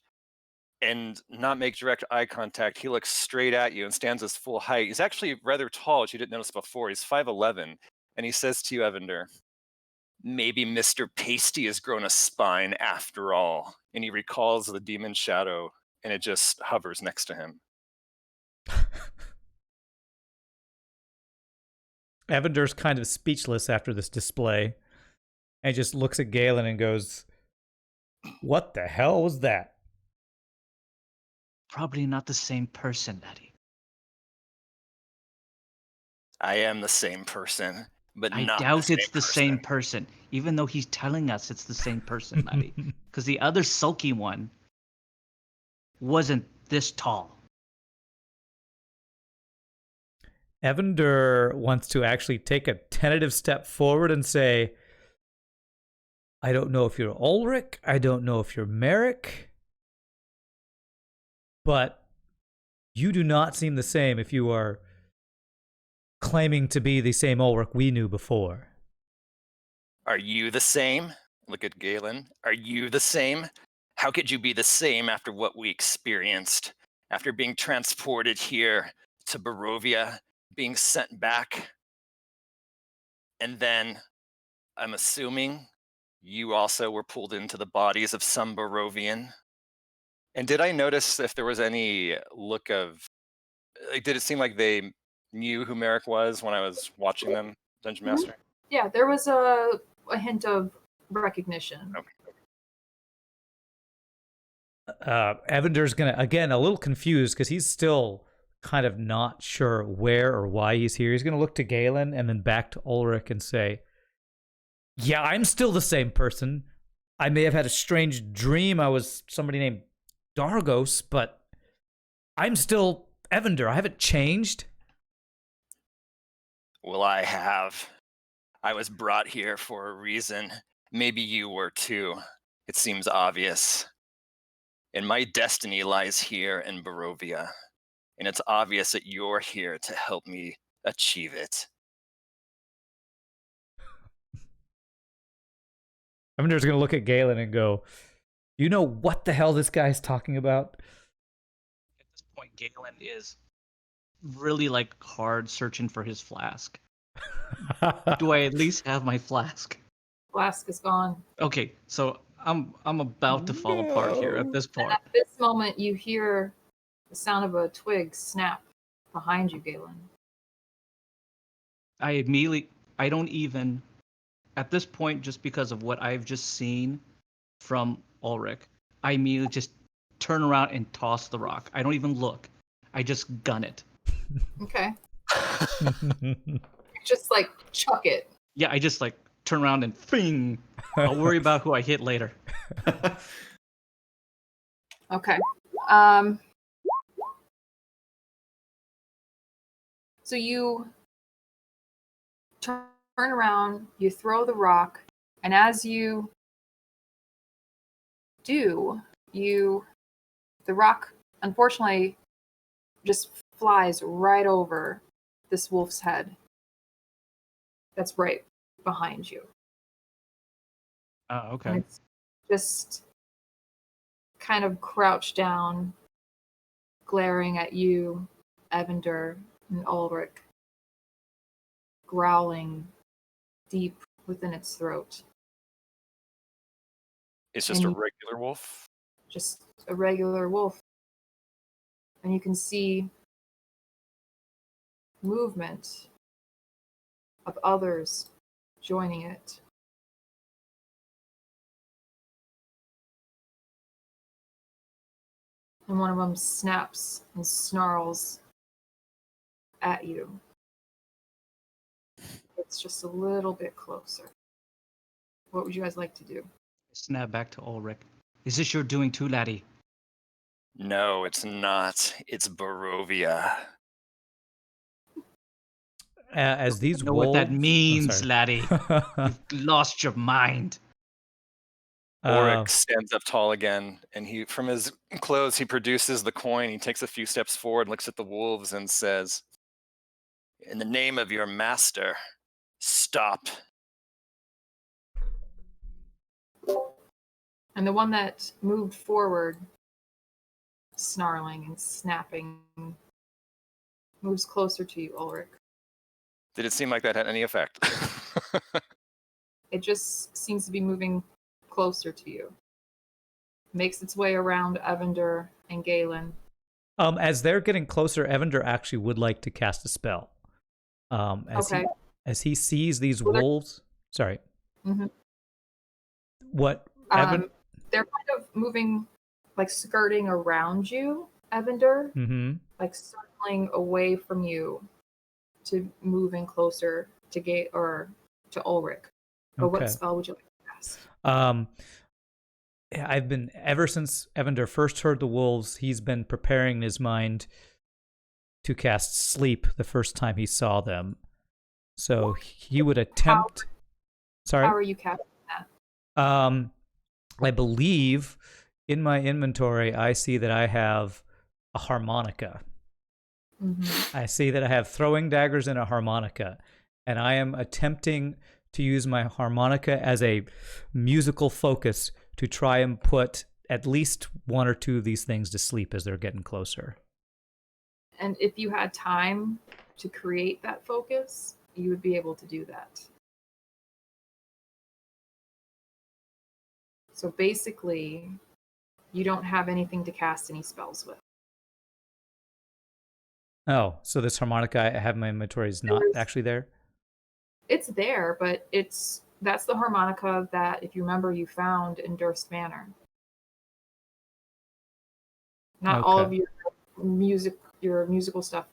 and not make direct eye contact, he looks straight at you and stands his full height. He's actually rather tall, as you didn't notice before. He's 5'11", and he says to you, Evander, "Maybe Mr. Pasty has grown a spine after all." And he recalls the demon shadow, and it just hovers next to him. Evander's kind of speechless after this display and just looks at Galen and goes, "What the hell was that?" Probably not the same person, laddie. I am the same person, but I not doubt the it's same the same person. person, even though he's telling us it's the same person, laddie. Because the other sulky one wasn't this tall. Evander wants to actually take a tentative step forward and say, "I don't know if you're Ulrich, I don't know if you're Merrick, but you do not seem the same if you are claiming to be the same Ulrich we knew before." Are you the same? Look at Galen. Are you the same? How could you be the same after what we experienced? After being transported here to Barovia, being sent back? And then, I'm assuming, you also were pulled into the bodies of some Barovian? And did I notice if there was any look of, like, did it seem like they knew who Merrick was when I was watching them, Dungeon Master? Yeah, there was a hint of recognition. Okay. Evander's gonna, again, a little confused because he's still kind of not sure where or why he's here. He's gonna look to Galen and then back to Ulrich and say, "Yeah, I'm still the same person. I may have had a strange dream I was somebody named Dargos, but I'm still Evander. I haven't changed." Well, I have. I was brought here for a reason. Maybe you were too. It seems obvious. And my destiny lies here in Barovia. And it's obvious that you're here to help me achieve it. Evander's gonna look at Galen and go, "You know what the hell this guy's talking about?" At this point, Galen is really like hard searching for his flask. Do I at least have my flask? Flask is gone. Okay, so I'm about to fall apart here at this And point. at this moment, you hear the sound of a twig snap behind you, Galen. I don't even at this point, just because of what I've just seen from Ulrich, I immediately just turn around and toss the rock. I don't even look. I just gun it. Okay. Just like chuck it. Yeah, I just like turn around and fing. I'll worry about who I hit later. Okay. So you turn around, you throw the rock, and as you do, the rock unfortunately just flies right over this wolf's head. That's right behind you. Oh, And okay. it's just kind of crouched down, glaring at you, Evander and Ulrich, growling deep within its throat. It's just And a you- regular wolf. Just a regular wolf. And you can see movement of others joining it. And one of them snaps and snarls at you. It's just a little bit closer. What would you guys like to do? Snap back to Ulrich. Is this your doing too, laddie? No, it's not. It's Barovia. As these I know wolves, what that means, sorry. laddie. You've lost your mind. Ulrich stands up tall again, and he, from his clothes, he produces the coin. He takes a few steps forward, looks at the wolves, and says, "In the name of your master, stop." And the one that moved forward, snarling and snapping, moves closer to you, Ulrich. Did it seem like that had any effect? It just seems to be moving closer to you. Makes its way around Evander and Galen. As they're getting closer, Evander actually would like to cast a spell. Okay. As he sees these Well, wolves. Sorry. Mm-hmm. What? Evan? They're kind of moving, like skirting around you, Evander. Mm-hmm. Like circling away from you to moving closer to to Ulrich. Or Okay. what spell would you like to cast? I've been, ever since Evander first heard the wolves, he's been preparing in his mind to cast sleep the first time he saw them. So he would attempt. Sorry. How are you casting that? I believe in my inventory I see that I have a harmonica. Mm-hmm. I see that I have throwing daggers and a harmonica, and I am attempting to use my harmonica as a musical focus to try and put at least one or two of these things to sleep as they're getting closer. And if you had time to create that focus, you would be able to do that. So basically, you don't have anything to cast any spells with. Oh, so this harmonica I have in my inventory is not actually there? It's there, but that's the harmonica that, if you remember, you found in Durst Manor. Not all of your musical stuff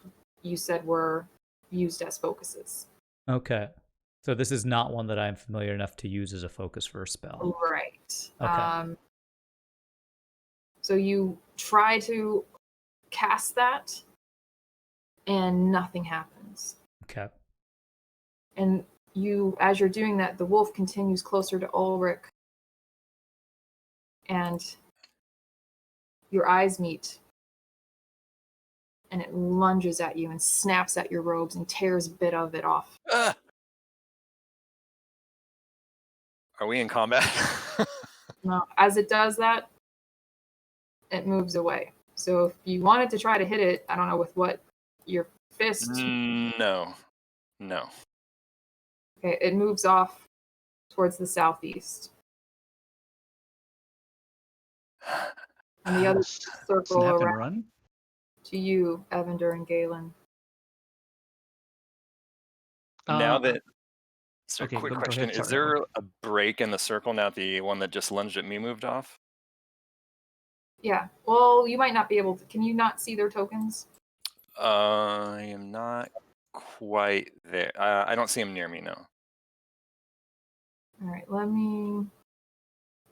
you said were used as focuses. Okay. So this is not one that I'm familiar enough to use as a focus for a spell. Right. Okay. So you try to cast that, and nothing happens. Okay. And as you're doing that, the wolf continues closer to Ulrich, and your eyes meet, and it lunges at you and snaps at your robes and tears a bit of it off. Are we in combat? Now, as it does that, it moves away. So if you wanted to try to hit it, I don't know with what, your fist. No. Okay, it moves off towards the southeast. And the others circle Snap and around run? to you, Evander and Galen. Now that So, Okay, quick go question: ahead. is Sorry, there a break in the circle now? The one that just lunged at me moved off. Yeah. Well, you might not be able to. Can you not see their tokens? I am not quite there. I don't see him near me. No. All right. Let me.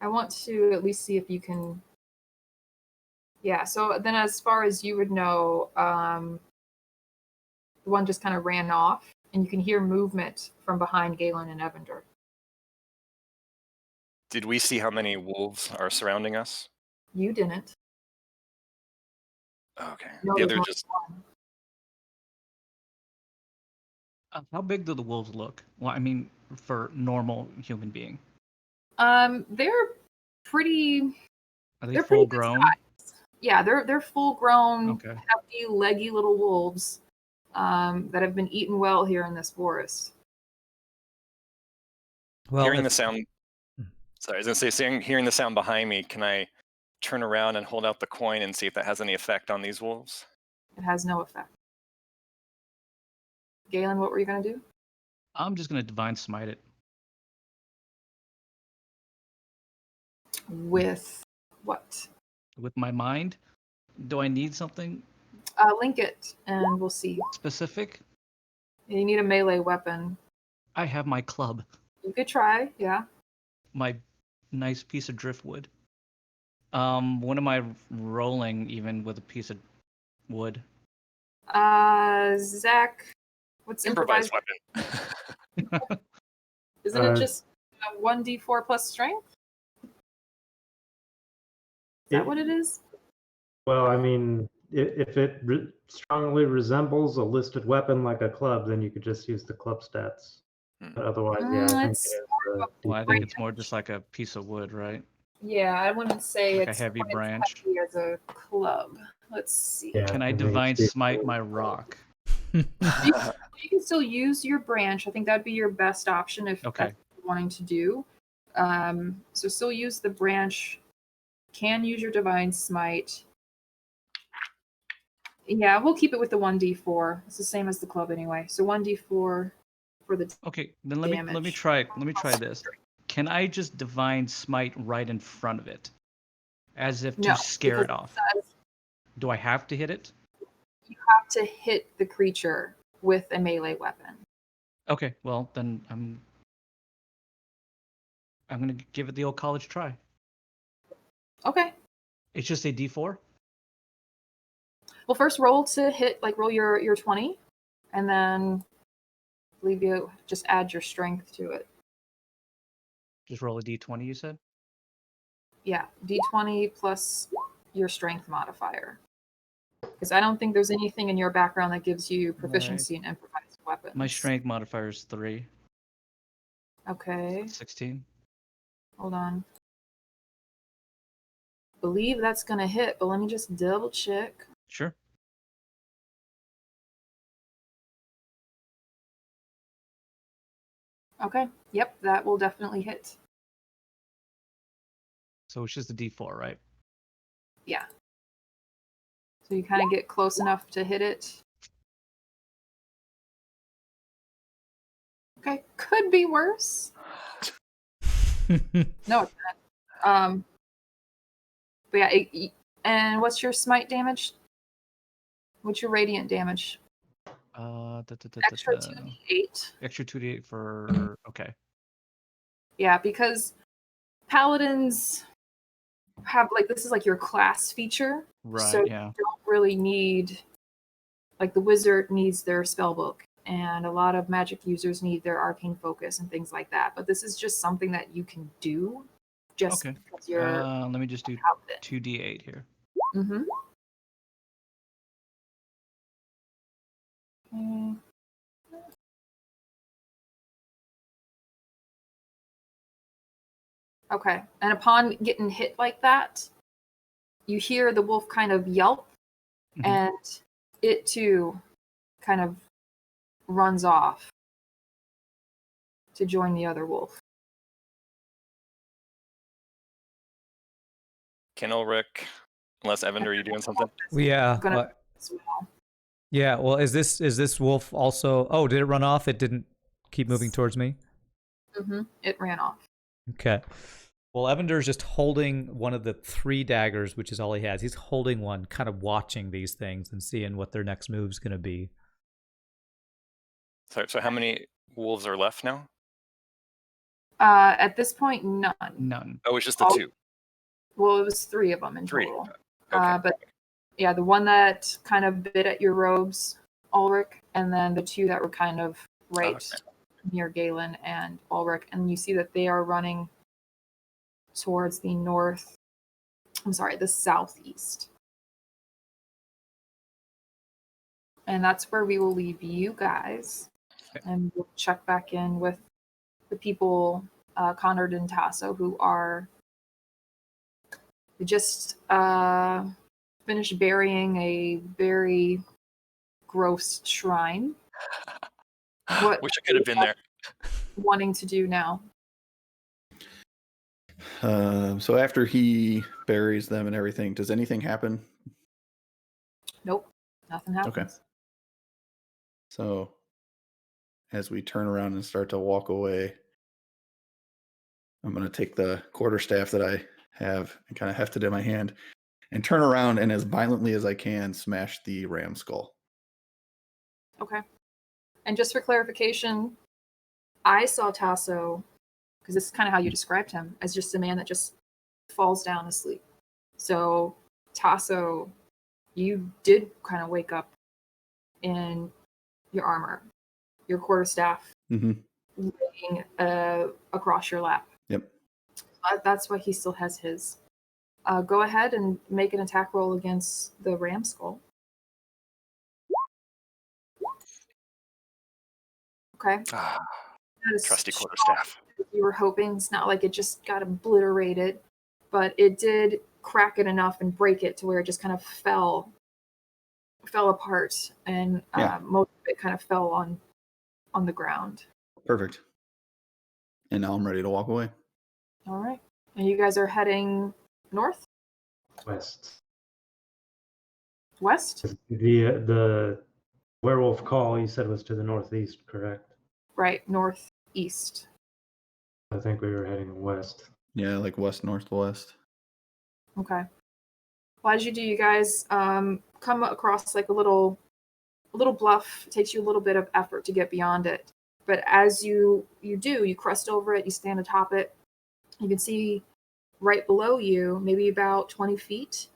I want to at least see if you can. Yeah. So then, as far as you would know, the one just kind of ran off, and you can hear movement from behind Galen and Evander. Did we see how many wolves are surrounding us? You didn't. Okay. No, The there's other more just than one. how big do the wolves look? Well, I mean, for normal human being, They're pretty. are they They're full pretty good grown? size. Yeah, they're full grown, Okay. hefty, leggy little wolves that have been eaten well here in this forest. Well, hearing the if, sound. Sorry, I was gonna say, hearing the sound behind me. Can I turn around and hold out the coin and see if that has any effect on these wolves? It has no effect. Galen, what were you gonna do? I'm just gonna divine smite it. With what? With my mind. Do I need something Link it, and we'll see. specific? You need a melee weapon. I have my club, You could try, yeah. my nice piece of driftwood. What am I rolling even with a piece of wood? Zach, what's Improvised improvised? weapon. Isn't it Uh, just 1d4 plus strength? Is that what it is? Well, I mean, if it strongly resembles a listed weapon like a club, then you could just use the club stats. But otherwise, yeah, I think It's it is more of a Well, I think branch. it's more just like a piece of wood, right? Yeah, I wouldn't say Like a it's heavy quite as branch. heavy as a club. Let's see. Yeah, Can I think divine it's smite my rock? You can still use your branch. I think that'd be your best option if Okay. that's what you're wanting to do. So still use the branch. Can use your divine smite. Yeah, we'll keep it with the 1d4. It's the same as the club anyway. So 1d4 for the Okay, then let me damage. try this. Can I just divine smite right in front of it, as if to No, scare because it off? it says Do I have to hit it? you have to hit the creature with a melee weapon. Okay, well then I'm gonna give it the old college try. Okay. It's just a D4. Well, first roll to hit, like roll your 20, and then I believe you just add your strength to it. Just roll a D20. You said. Yeah, d20 plus your strength modifier. Because I don't think there's anything in your background that gives you proficiency in improvised weapons. My strength modifier is 3. Okay, 16. hold on. Believe that's gonna hit, but let me just double check. Sure. Okay, yep, that will definitely hit. So it's just a D4, right? Yeah. So you kind of get close enough to hit it. Okay, could be worse. No, it's not. But yeah, and what's your smite damage? What's your radiant damage? Extra 2d8. Extra 2d8 for okay. Yeah, because paladins have like this is like your class feature. Right. So Yeah. you don't really need like the wizard needs their spellbook, and a lot of magic users need their arcane focus and things like that. But this is just something that you can do just Okay. because you're Let me just do paladin. 2d8 here. Mm-hmm. Okay. Okay. And upon getting hit like that, you hear the wolf kind of yelp, Mhm. and it too kind of runs off to join the other wolf. Can Ulrich, unless Evander, are you doing something? Yeah. Gonna as well. Yeah. Well, is this wolf also? Oh, did it run off? It didn't keep moving towards me. It ran off. Okay. Well, Evander's just holding one of the 3 daggers, which is all he has. He's holding one, kind of watching these things and seeing what their next move's going to be. So how many wolves are left now? At this point, none. None. Oh, it's just the All- 2. Well, it was 3 of them in 3. total. Okay. But yeah, the one that kind of bit at your robes, Ulrich, and then the 2 that were kind of right near Galen and Ulrich, and you see that they are running towards the the southeast. And that's where we will leave you guys. And we'll check back in with the people, Conrad and Tasso, who are just finished burying a very gross shrine. What Wish I could have been there. wanting to do now? So after he buries them and everything, does anything happen? Nope, nothing happens. Okay. So as we turn around and start to walk away, I'm going to take the quarterstaff that I have and kind of heft it in my hand and turn around and as violently as I can smash the ram skull. Okay. And just for clarification, I saw Tasso, because this is kind of how you described him, as just a man that just falls down asleep. So, Tasso, you did kind of wake up in your armor, your quarterstaff laying across your lap. Yep. That's why he still has his. Go ahead and make an attack roll against the ram skull. Okay. Ah, That is trusty strong. quarterstaff. You were hoping it's not like it just got obliterated, but it did crack it enough and break it to where it just kind of fell apart, and most of it kind of fell on the ground. Perfect. And now I'm ready to walk away. All right. And you guys are heading north? West. West? The werewolf call you said was to the northeast, correct? Right, northeast. I think we were heading west. Yeah, like west, northwest. Okay. Well, as you do, you guys come across like a little bluff. It takes you a little bit of effort to get beyond it. But as you crest over it, you stand atop it. You can see right below you, maybe about 20 feet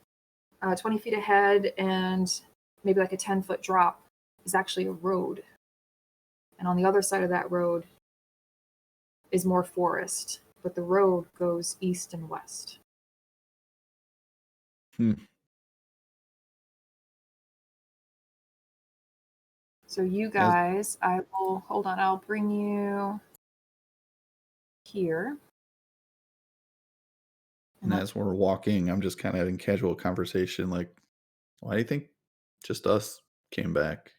ahead, and maybe like a 10-foot drop is actually a road. And on the other side of that road is more forest, but the road goes east and west. So you guys, I'll bring you here. And as we're walking, I'm just kind of having casual conversation like, why do you think just us came back?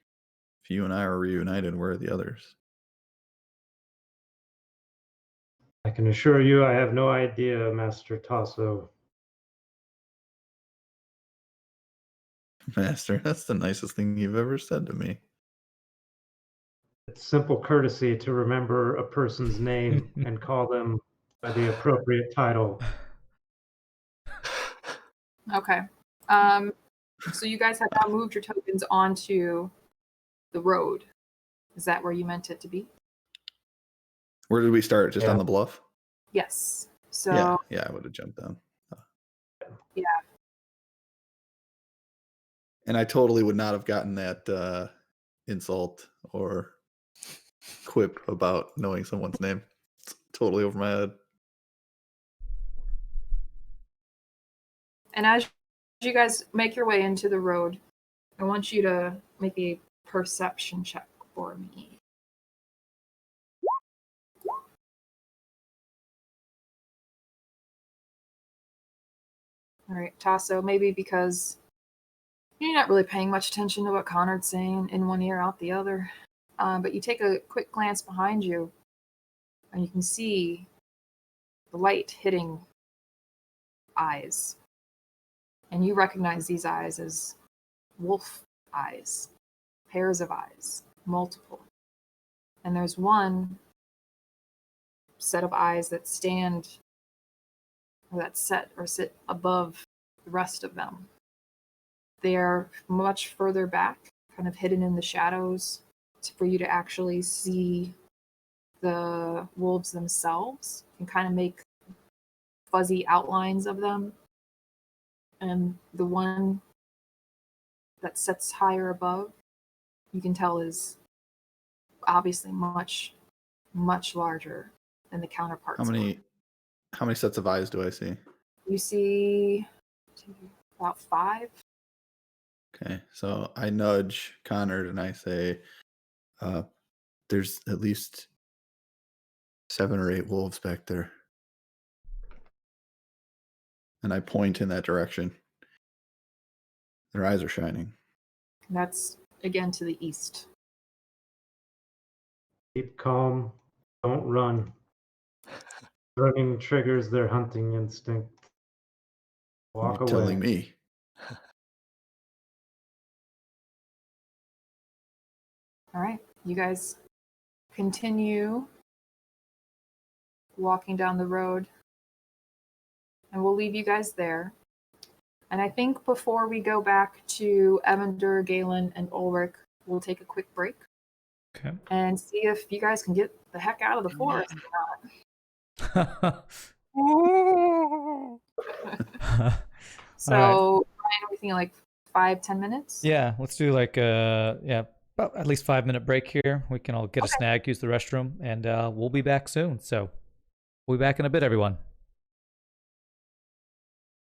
If you and I are reunited, where are the others? I can assure you I have no idea, Master Tasso. Master, that's the nicest thing you've ever said to me. It's simple courtesy to remember a person's name and call them by the appropriate title. Okay. So you guys have now moved your tokens onto the road. Is that where you meant it to be? Where did we start? Just on the bluff? Yes. So yeah, I would have jumped down. Yeah. And I totally would not have gotten that insult or quip about knowing someone's name. It's totally over my head. And as you guys make your way into the road, I want you to make a perception check for me. All right, Tasso, maybe because you're not really paying much attention to what Conrad's saying in one ear, out the other. But you take a quick glance behind you, and you can see the light hitting eyes. And you recognize these eyes as wolf eyes, pairs of eyes, multiple. And there's one set of eyes that stand or that sit above the rest of them. They are much further back, kind of hidden in the shadows, for you to actually see the wolves themselves and kind of make fuzzy outlines of them. And the one that sits higher above, you can tell is obviously much, much larger than the counterparts. How many sets of eyes do I see? You see about 5. Okay, so I nudge Connor and I say, there's at least 7 or 8 wolves back there. And I point in that direction. Their eyes are shining. That's again to the east. Keep calm. Don't run. Running triggers their hunting instinct. Walk You're away. telling me. All right, you guys continue walking down the road, and we'll leave you guys there. And I think before we go back to Evander, Galen, and Ulrich, we'll take a quick break. Okay. And see if you guys can get the heck out of the forest or not. So, Ryan, are we thinking like 5-10 minutes? Yeah, let's do like about at least 5-minute break here. We can all get a snack, use the restroom, and we'll be back soon. So we'll be back in a bit, everyone.